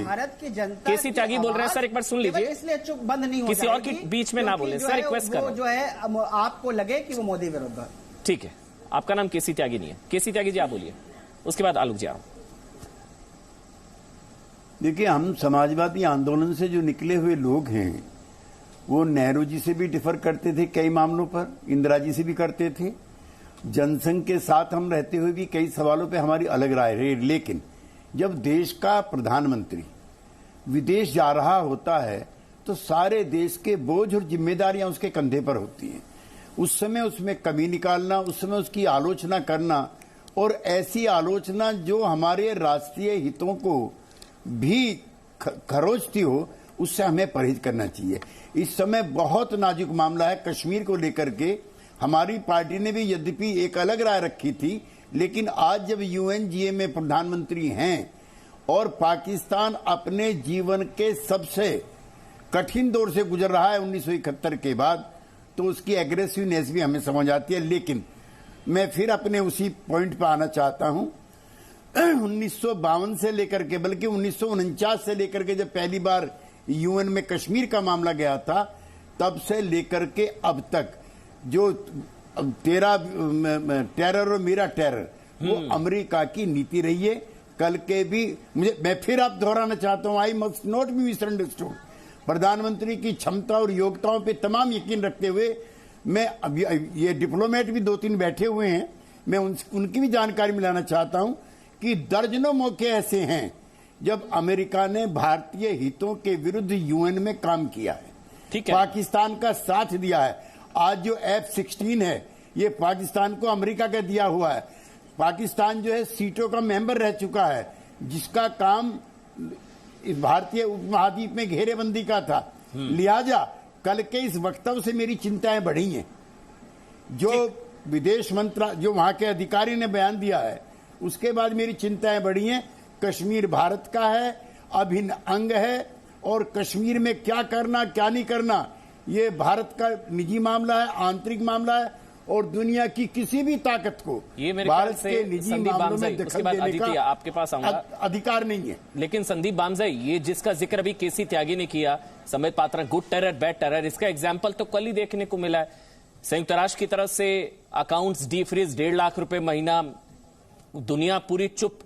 भारत की जनता। केसी त्यागी बोल रहे हैं सर, एक बार सुन लीजिए, इसलिए चुप बंद नहीं हो, किसी और के बीच में ना बोले सर, रिक्वेस्ट कर। जो है आपको लगे कि वो मोदी विरुद्ध। ठीक है, आपका नाम केसी त्यागी नहीं है। केसी त्यागी जी आप बोलिए, उसके बाद आलोक जी आ रहा हूं। देखिए, हम समाजवादी आंदोलन से जो निकले हुए लोग हैं, वो नेहरू जी से भी डिफर करते थे कई मामलों पर, इंदिरा जी से भी करते थे, जनसंघ के साथ हम रहते हुए भी कई सवालों पे हमारी अलग राय रही। लेकिन जब देश का प्रधानमंत्री विदेश जा रहा होता है तो सारे देश के बोझ और जिम्मेदारियां उसके कंधे पर होती हैं। उस समय उसमें कमी निकालना, उस समय उसकी आलोचना करना, और ऐसी आलोचना जो हमारे राष्ट्रीय हितों को भी खरोचती हो, उससे हमें परहेज करना चाहिए। इस समय बहुत नाजुक मामला है कश्मीर को लेकर के। हमारी पार्टी ने भी यद्यपि एक अलग राय रखी थी, लेकिन आज जब UNGA में प्रधानमंत्री हैं और पाकिस्तान अपने जीवन के सबसे कठिन दौर से गुजर रहा है 1971 के बाद, तो उसकी एग्रेसिवनेस भी हमें समझ आती है। लेकिन मैं फिर अपने उसी पॉइंट पर आना चाहता हूं। 1952 से लेकर के, बल्कि 1949 से लेकर के जब पहली बार UN में कश्मीर का मामला गया था, तब से लेकर के अब तक जो तेरा टेरर और मेरा टेरर, वो अमेरिका की नीति रही है। कल के भी मैं फिर आप दोहराना चाहता हूं, I must not be misunderstood. प्रधानमंत्री की क्षमता और योग्यताओं पे तमाम यकीन रखते हुए, मैं अब ये डिप्लोमेट भी 2-3 बैठे हुए हैं, मैं उनकी भी जानकारी मिलाना चाहता हूं कि दर्जनों मौके ऐसे हैं जब अमेरिका ने भारतीय हितों के विरुद्ध UN में काम किया है, ठीक है, पाकिस्तान का साथ दिया है। आज जो F-16 है, ये पाकिस्तान को अमेरिका का दिया हुआ है। पाकिस्तान जो है सीटों का मेंबर रह चुका है, जिसका काम इस भारतीय उपमहाद्वीप में घेरेबंदी का था। लिहाजा कल के इस वक्तव्य से मेरी चिंताएं बढ़ी हैं। जो विदेश मंत्रालय, जो वहां के अधिकारी ने बयान दिया है, उसके बाद मेरी चिंताएं बढ़ी हैं। कश्मीर भारत का है, अभिन्न अंग है, और कश्मीर में क्या करना क्या नहीं करना, ये भारत का निजी मामला है, आंतरिक मामला है, और दुनिया की किसी भी ताकत को ये मेरे भारत के निजी मामलों में दखल देने का आपके पास आऊंगा अधिकार नहीं है। लेकिन संदीप बामजाई, ये जिसका जिक्र अभी केसी त्यागी ने किया, Sambit Patra, good terror bad terror, इसका एग्जाम्पल तो कल ही देखने को मिला है। संयुक्त राष्ट्र की तरफ से अकाउंट्स डीफ्रीज, 1.5 लाख रुपए महीना, दुनिया पूरी चुप।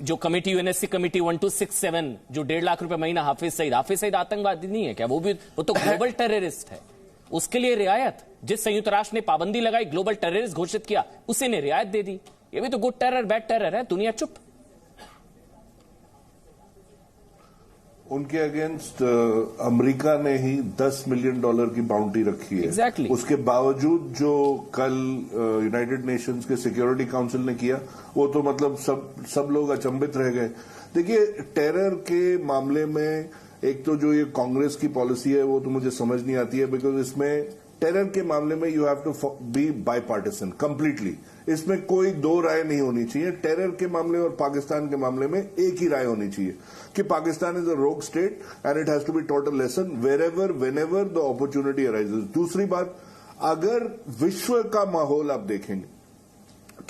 जो कमेटी, यूएनएससी कमेटी 1267, जो 1.5 लाख रुपए महीना, हाफिज सईद आतंकवादी नहीं है क्या? वो तो ग्लोबल टेररिस्ट है, उसके लिए रियायत। जिस संयुक्त राष्ट्र ने पाबंदी लगाई, ग्लोबल टेररिस्ट घोषित किया, उसे ने रियायत दे दी। ये भी तो गुड टेरर बैड टेरर है, दुनिया चुप। उनके अगेंस्ट अमेरिका ने ही $10 मिलियन की बाउंड्री रखी है। Exactly. उसके बावजूद जो कल यूनाइटेड नेशंस के सिक्योरिटी काउंसिल ने किया, वो तो मतलब सब लोग अचंभित रह गए। देखिए, टेरर के मामले में एक तो जो ये कांग्रेस की पॉलिसी है वो तो मुझे समझ नहीं आती है, बिकॉज इसमें टेरर के मामले में you have to be bipartisan completely. इसमें कोई दो राय नहीं होनी चाहिए। टेरर के मामले और पाकिस्तान के मामले में एक ही राय होनी चाहिए कि Pakistan is a rogue state and it has to be taught a lesson wherever whenever the opportunity arises. दूसरी बात, अगर विश्व का माहौल आप देखेंगे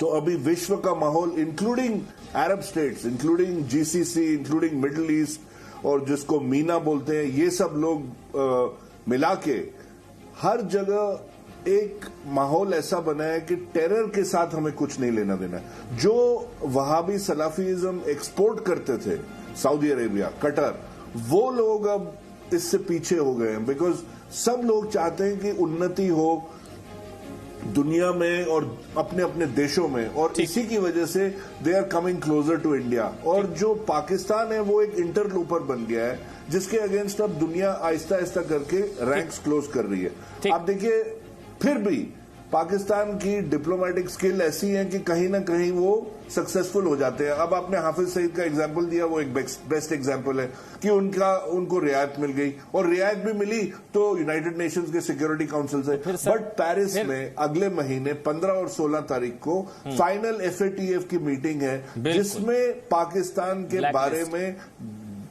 तो अभी विश्व का माहौल इंक्लूडिंग अरब states, including GCC, including middle east और जिसको मीना बोलते हैं, ये सब लोग मिला के हर जगह एक माहौल ऐसा बना है कि टेरर के साथ हमें कुछ नहीं लेना देना है। जो वहाबी सलाफिज्म एक्सपोर्ट करते थे सऊदी अरेबिया, कतर, वो लोग अब इससे पीछे हो गए हैं, बिकॉज सब लोग चाहते हैं कि उन्नति हो दुनिया में और अपने अपने देशों में, और इसी की वजह से they are coming closer to India. और जो पाकिस्तान है वो एक इंटरलूपर बन गया है जिसके अगेंस्ट अब दुनिया आहिस्ता आहिस्ता करके रैंक्स क्लोज कर रही है। आप देखिए, फिर भी पाकिस्तान की डिप्लोमेटिक स्किल ऐसी है कि कहीं ना कहीं वो सक्सेसफुल हो जाते हैं। अब आपने हाफिज सईद का एग्जाम्पल दिया, वो एक बेस्ट एग्जाम्पल है कि उनको रियायत मिल गई, और रियायत भी मिली तो यूनाइटेड नेशंस के सिक्योरिटी काउंसिल से। बट पेरिस में अगले महीने 15 और 16 तारीख को फाइनल FATF की मीटिंग है, जिसमें पाकिस्तान के बारे में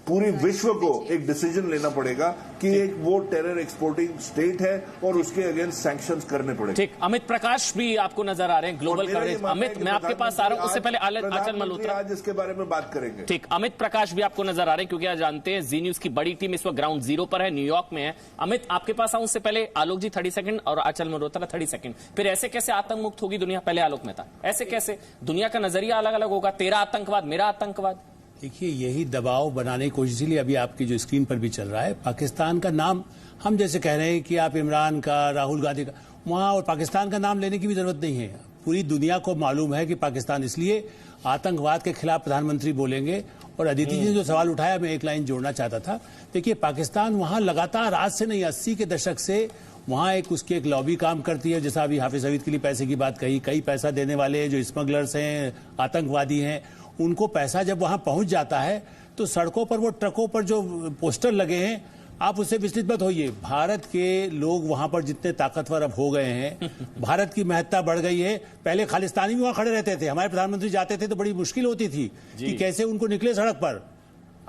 पूरी विश्व को एक डिसीजन लेना पड़ेगा कि एक वो टेरर एक्सपोर्टिंग स्टेट है और उसके अगेंस्ट सैंक्शंस करने पड़ेंगे। ठीक, अमित प्रकाश भी आपको नजर आ रहे हैं, ग्लोबल कवरेज। अमित, मैं आपके पास आ रहा हूं, उससे पहले आचल मल्होत्रा आज इसके बारे में बात करेंगे। ठीक, अमित प्रकाश भी आपको नजर आ रहे हैं, क्योंकि आज जानते हैं जी न्यूज की बड़ी टीम इस वक्त ग्राउंड जीरो पर है, न्यूयॉर्क में है। अमित, आपके पास आऊं उससे पहले आलोक जी 30 सेकंड और आचल मल्होत्रा 30 सेकंड। फिर ऐसे कैसे आतंक मुक्त होगी दुनिया? पहले आलोक में था, ऐसे कैसे दुनिया का नजरिया अलग अलग होगा? तेरा आतंकवाद, मेरा आतंकवाद। देखिए, यही दबाव बनाने की कोशिश, इसलिए अभी आपकी जो स्क्रीन पर भी चल रहा है, पाकिस्तान का नाम हम जैसे कह रहे हैं कि आप इमरान का, राहुल गांधी का, वहां और पाकिस्तान का नाम लेने की भी जरूरत नहीं है। पूरी दुनिया को मालूम है कि पाकिस्तान, इसलिए आतंकवाद के खिलाफ प्रधानमंत्री बोलेंगे। और अदिति जी ने जो सवाल उठाया, मैं एक लाइन जोड़ना चाहता था। देखिए, पाकिस्तान वहां लगातार आज से नहीं, 80 के दशक से वहां उसकी एक लॉबी काम करती है। जैसा अभी हाफिज सईद के लिए पैसे की बात कही, कई पैसा देने वाले जो स्मगलर्स हैं, आतंकवादी हैं, उनको पैसा जब वहां पहुंच जाता है तो सड़कों पर, वो ट्रकों पर जो पोस्टर लगे हैं, आप उससे विचलित मत होइए। भारत के लोग वहां पर जितने ताकतवर अब हो गए हैं, भारत की महत्ता बढ़ गई है। पहले खालिस्तानी भी वहां खड़े रहते थे, हमारे प्रधानमंत्री जाते थे तो बड़ी मुश्किल होती थी कि कैसे उनको निकले सड़क पर।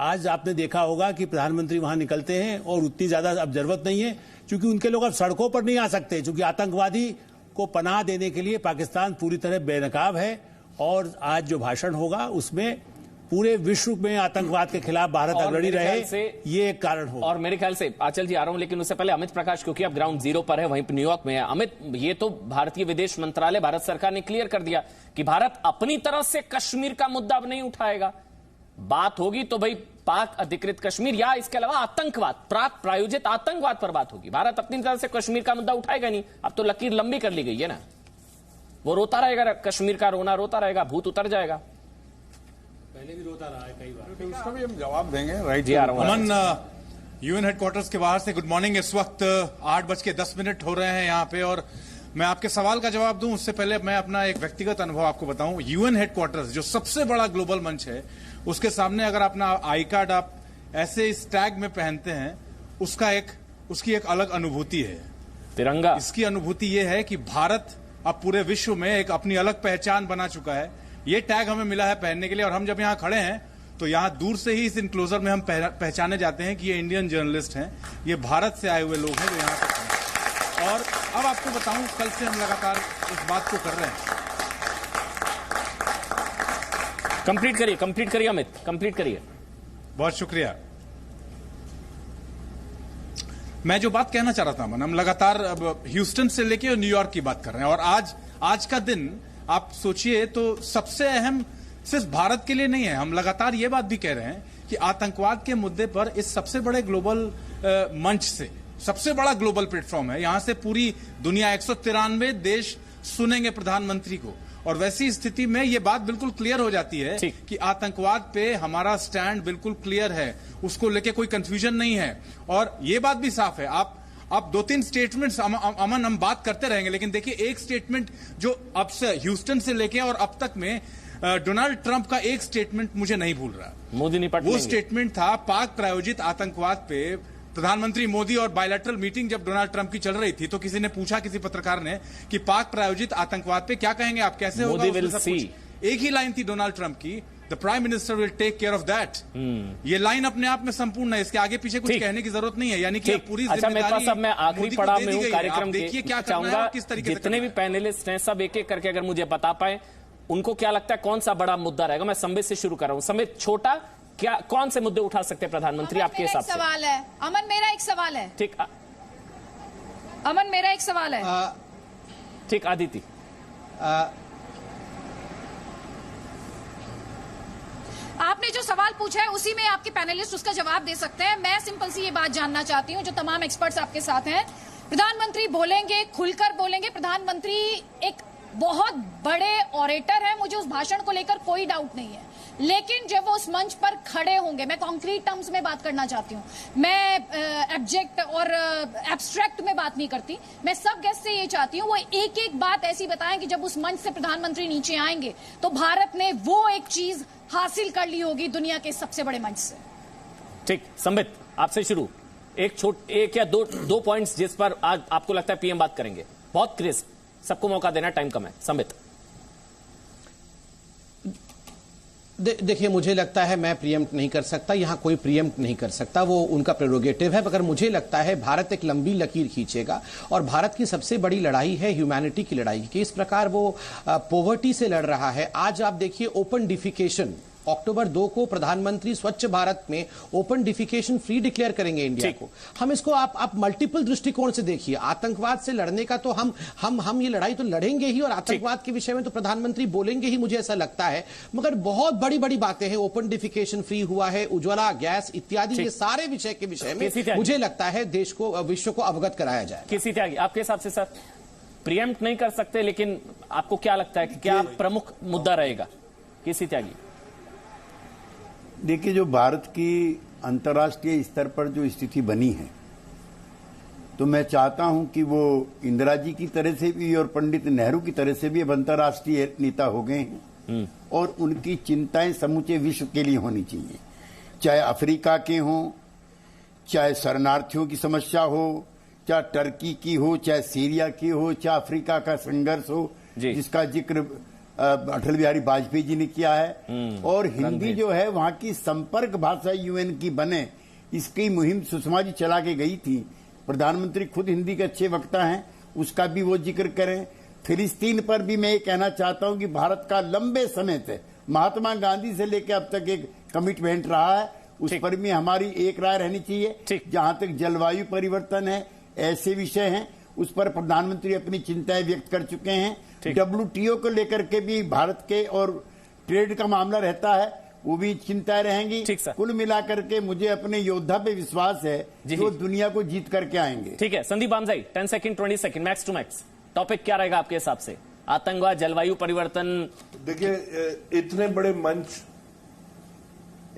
आज आपने देखा होगा कि प्रधानमंत्री वहां निकलते हैं और उतनी ज्यादा अब जरूरत नहीं है, क्योंकि उनके लोग अब सड़कों पर नहीं आ सकते, क्योंकि आतंकवादी को पनाह देने के लिए पाकिस्तान पूरी तरह बेनकाब है। और आज जो भाषण होगा उसमें पूरे विश्व में आतंकवाद के खिलाफ भारत अग्रणी रहे, ये एक कारण होगा। और मेरे ख्याल से आचल जी आ रहा हूं, लेकिन उससे पहले अमित प्रकाश, क्योंकि अब ग्राउंड जीरो पर है, वहीं पर न्यूयॉर्क में है। अमित, ये तो भारतीय विदेश मंत्रालय, भारत सरकार ने क्लियर कर दिया कि भारत अपनी तरफ से कश्मीर का मुद्दा अब नहीं उठाएगा। बात होगी तो भाई पाक अधिकृत कश्मीर या इसके अलावा आतंकवाद, पाक प्रायोजित आतंकवाद पर बात होगी। भारत अपनी तरफ से कश्मीर का मुद्दा उठाएगा नहीं। अब तो लकीर लंबी कर ली गई है ना, वो रोता रहेगा, कश्मीर का रोना रोता रहेगा, भूत उतर जाएगा। पहले भी रोता रहा है कई बार, तो उसका भी हम जवाब देंगे। राइट जी, अमन, यूएन हेडक्वार्टर्स के बाहर से गुड मॉर्निंग। इस वक्त 8:10 हो रहे हैं यहाँ पे, और मैं आपके सवाल का जवाब दूं उससे पहले मैं अपना एक व्यक्तिगत अनुभव आपको बताऊं। यूएन हेडक्वार्टर्स जो सबसे बड़ा ग्लोबल मंच है, उसके सामने अगर अपना आई कार्ड आप ऐसे इस टैग में पहनते हैं, उसकी एक अलग अनुभूति है। तिरंगा, इसकी अनुभूति यह है कि भारत अब पूरे विश्व में एक अपनी अलग पहचान बना चुका है। ये टैग हमें मिला है पहनने के लिए, और हम जब यहां खड़े हैं तो यहां दूर से ही इस इनक्लोजर में हम पहचाने जाते हैं कि ये इंडियन जर्नलिस्ट हैं, ये भारत से आए हुए लोग हैं जो यहां तक हैं। और अब आपको बताऊं, कल से हम लगातार इस बात को कर रहे हैं। कंप्लीट करिए अमित, कंप्लीट करिए। बहुत शुक्रिया। मैं जो बात कहना चाह रहा था, हम लगातार अब ह्यूस्टन से लेके और न्यूयॉर्क की बात कर रहे हैं, और आज का दिन आप सोचिए तो सबसे अहम सिर्फ भारत के लिए नहीं है। हम लगातार ये बात भी कह रहे हैं कि आतंकवाद के मुद्दे पर इस सबसे बड़े ग्लोबल मंच से, सबसे बड़ा ग्लोबल प्लेटफॉर्म है, यहां से पूरी दुनिया 193 देश सुनेंगे प्रधानमंत्री को, और वैसी स्थिति में यह बात बिल्कुल क्लियर हो जाती है कि आतंकवाद पे हमारा स्टैंड बिल्कुल क्लियर है, उसको लेके कोई कंफ्यूजन नहीं है। और यह बात भी साफ है, आप 2-3 स्टेटमेंट्स अमन हम बात करते रहेंगे, लेकिन देखिए एक स्टेटमेंट जो अब से ह्यूस्टन से लेके और अब तक में डोनाल्ड ट्रंप का एक स्टेटमेंट मुझे नहीं भूल रहा। मोदी निपट वो स्टेटमेंट था पाक प्रायोजित आतंकवाद पे। प्रधानमंत्री मोदी और बायलैटरल मीटिंग जब डोनाल्ड ट्रंप की चल रही थी तो किसी ने पूछा, किसी पत्रकार ने, कि पाक प्रायोजित आतंकवाद पे क्या कहेंगे आप, कैसे होगा? एक ही लाइन थी डोनाल्ड ट्रंप की, the prime minister will take care of that. ये लाइन अपने आप में संपूर्ण है, इसके आगे पीछे कुछ कहने की जरूरत नहीं है। यानी कि पूरी जिम्मेदारी मैं आखिरी पड़ाव में हूं कार्यक्रम के, क्या चाहूंगा किस तरीके से जितने भी पैनलिस्ट हैं सब एक एक करके अगर मुझे बता पाए उनको क्या लगता है कौन सा बड़ा मुद्दा रहेगा। मैं संबित से शुरू कर रहा हूं। संबित, छोटा क्या कौन से मुद्दे उठा सकते हैं प्रधानमंत्री आपके हिसाब से? सवाल है अमन, मेरा एक सवाल है। ठीक अमन, मेरा एक सवाल है। ठीक, आदिति। आपने जो सवाल पूछा है उसी में आपके पैनलिस्ट उसका जवाब दे सकते हैं। मैं सिंपल सी ये बात जानना चाहती हूं, जो तमाम एक्सपर्ट्स आपके साथ हैं, प्रधानमंत्री बोलेंगे, खुलकर बोलेंगे। प्रधानमंत्री एक बहुत बड़े ऑरेटर है, मुझे उस भाषण को लेकर कोई डाउट नहीं है, लेकिन जब वो उस मंच पर खड़े होंगे, मैं कॉन्क्रीट टर्म्स में बात करना चाहती हूँ, मैं एब्जेक्ट और एब्स्ट्रैक्ट में बात नहीं करती। मैं सब गेस्ट से ये चाहती हूँ वो एक एक बात ऐसी बताएं कि जब उस मंच से प्रधानमंत्री नीचे आएंगे तो भारत ने वो एक चीज हासिल कर ली होगी दुनिया के सबसे बड़े मंच से। ठीक, संबित आपसे शुरू, एक या दो पॉइंट्स जिस पर आज आपको लगता है पीएम बात करेंगे, बहुत क्रिस्प, सबको मौका देना, टाइम कम है। संबित। देखिए, मुझे लगता है मैं प्रीएम्प्ट नहीं कर सकता, यहां कोई प्रीएम्प्ट नहीं कर सकता, वो उनका प्रेरोगेटिव है। मगर मुझे लगता है भारत एक लंबी लकीर खींचेगा और भारत की सबसे बड़ी लड़ाई है ह्यूमैनिटी की लड़ाई, कि इस प्रकार वो पॉवर्टी से लड़ रहा है। आज आप देखिए ओपन डिफिकेशन, अक्टूबर 2 को प्रधानमंत्री स्वच्छ भारत में ओपन डिफिकेशन फ्री डिक्लेयर करेंगे इंडिया को। हम इसको आप मल्टीपल दृष्टिकोण से देखिए। आतंकवाद से लड़ने का तो हम ये लड़ाई तो लड़ेंगे ही, और आतंकवाद के विषय में तो प्रधानमंत्री बोलेंगे ही, मुझे ऐसा लगता है। मगर बहुत बड़ी बड़ी बातें हैं, ओपन डिफिकेशन फ्री हुआ है, उज्ज्वला गैस इत्यादि, ये सारे विषय के विषय में मुझे लगता है देश को, विश्व को अवगत कराया जाए। किसी त्यागी, आपके हिसाब से सर प्रीएम्प्ट नहीं कर सकते, लेकिन आपको क्या लगता है कि क्या प्रमुख मुद्दा रहेगा? किसी त्यागी। देखिए, जो भारत की अंतर्राष्ट्रीय स्तर पर जो स्थिति बनी है, तो मैं चाहता हूं कि वो इंदिरा जी की तरह से भी और पंडित नेहरू की तरह से भी अब अंतर्राष्ट्रीय नेता हो गए हैं, और उनकी चिंताएं समूचे विश्व के लिए होनी चाहिए। चाहे अफ्रीका के हों, चाहे शरणार्थियों की समस्या हो, चाहे टर्की की हो, चाहे सीरिया की हो, चाहे अफ्रीका का संघर्ष हो, जिसका जिक्र अटल बिहारी वाजपेयी जी ने किया है। और हिंदी जो है वहां की संपर्क भाषा यूएन की बने, इसकी मुहिम सुषमा जी चला के गई थी। प्रधानमंत्री खुद हिंदी के अच्छे वक्ता हैं, उसका भी वो जिक्र करें। फिलिस्तीन पर भी मैं ये कहना चाहता हूं कि भारत का लंबे समय से, महात्मा गांधी से लेकर अब तक एक कमिटमेंट रहा है, उस पर भी हमारी एक राय रहनी चाहिए। जहां तक जलवायु परिवर्तन है, ऐसे विषय हैं, उस पर प्रधानमंत्री अपनी चिंताएं व्यक्त कर चुके हैं। WTO को लेकर के भी भारत के और ट्रेड का मामला रहता है, वो भी चिंताएं रहेंगी। कुल मिलाकर के मुझे अपने योद्धा पे विश्वास है जो दुनिया को जीत करके आएंगे। ठीक है, Sandeep Bamzai, 10 second 20 second max to max. Topic क्या रहेगा आपके हिसाब से? आतंकवाद, जलवायु परिवर्तन। देखिए, इतने बड़े मंच,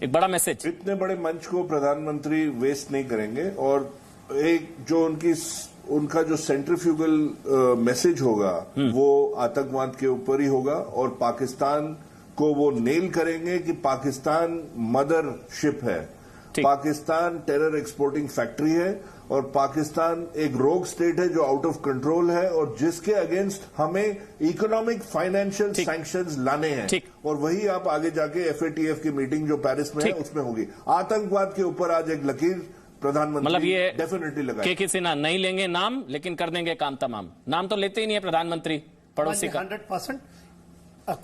एक बड़ा मैसेज, इतने बड़े मंच को प्रधानमंत्री वेस्ट नहीं करेंगे, और एक जो उनका जो सेंट्रीफ्यूगल मैसेज होगा वो आतंकवाद के ऊपर ही होगा, और पाकिस्तान को वो नेल करेंगे कि पाकिस्तान मदर शिप है, पाकिस्तान टेरर एक्सपोर्टिंग फैक्ट्री है और पाकिस्तान एक रोग स्टेट है जो आउट ऑफ कंट्रोल है और जिसके अगेंस्ट हमें इकोनॉमिक फाइनेंशियल सैंक्शंस लाने हैं और वही आप आगे जाके FATF की मीटिंग जो पेरिस में है उसमें होगी। आतंकवाद के ऊपर आज एक लकीर प्रधानमंत्री मतलब ये डेफिनेटली लगाए कि किसी ना नहीं लेंगे नाम लेकिन कर देंगे काम तमाम। नाम तो लेते ही नहीं है प्रधानमंत्री पड़ोसी का। 100%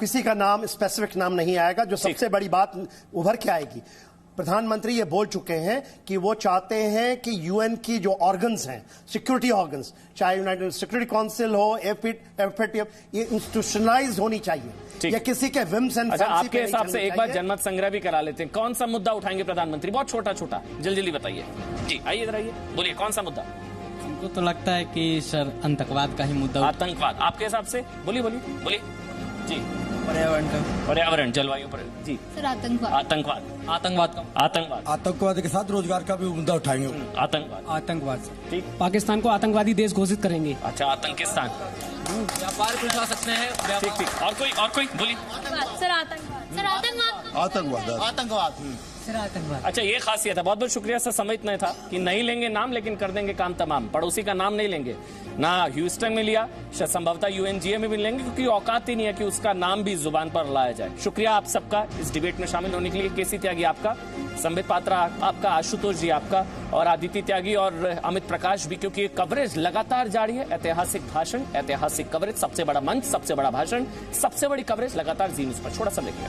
किसी का नाम स्पेसिफिक नाम नहीं आएगा। जो सबसे बड़ी बात उभर के आएगी, प्रधानमंत्री ये बोल चुके हैं कि वो चाहते हैं कि यूएन की जो ऑर्गन्स हैं, सिक्योरिटी ऑर्गन्स, चाहे यूनाइटेड सिक्योरिटी काउंसिल हो, FATF, ये इंस्टीट्यूशनलाइज होनी चाहिए। ये किसी के विम्स एंड अच्छा, आपके हिसाब से एक बार जनमत संग्रह भी करा लेते हैं। कौन सा मुद्दा उठाएंगे प्रधानमंत्री? बहुत छोटा छोटा जल्दी बताइए जी। आइए इधर आइए, बोलिए कौन सा मुद्दा? हमको तो लगता है कि सर आतंकवाद का ही मुद्दा। आतंकवाद आपके हिसाब से? बोलिए बोलिए बोलिए जी। पर्यावरण जलवायु पर जी सर। आतंकवाद आतंकवाद के साथ रोजगार का भी मुद्दा उठाएंगे। आतंकवाद ठीक। पाकिस्तान को आतंकवादी देश घोषित करेंगे। अच्छा, आतंकिस्तान व्यापार भी उठा सकते हैं। ठीक ठीक। और कोई बोलिए सर। आतंकवाद अच्छा, ये खासियत है। बहुत बहुत शुक्रिया सर। समझ नहीं था कि नहीं लेंगे नाम लेकिन कर देंगे काम तमाम। पड़ोसी का नाम नहीं लेंगे, ना ह्यूस्टन में लिया, शायद संभवतः UNGA में भी लेंगे क्योंकि औकात ही नहीं है कि उसका नाम भी जुबान पर लाया जाए। शुक्रिया आप सबका इस डिबेट में शामिल होने के लिए। केसी त्यागी आपका, संबित पात्रा आपका, आशुतोष जी आपका और आदित्य त्यागी और अमित प्रकाश भी, क्योंकि कवरेज लगातार जारी है। ऐतिहासिक भाषण, ऐतिहासिक कवरेज, सबसे बड़ा मंच, सबसे बड़ा भाषण, सबसे बड़ी कवरेज लगातार जी न्यूज पर। थोड़ा सा देखिए।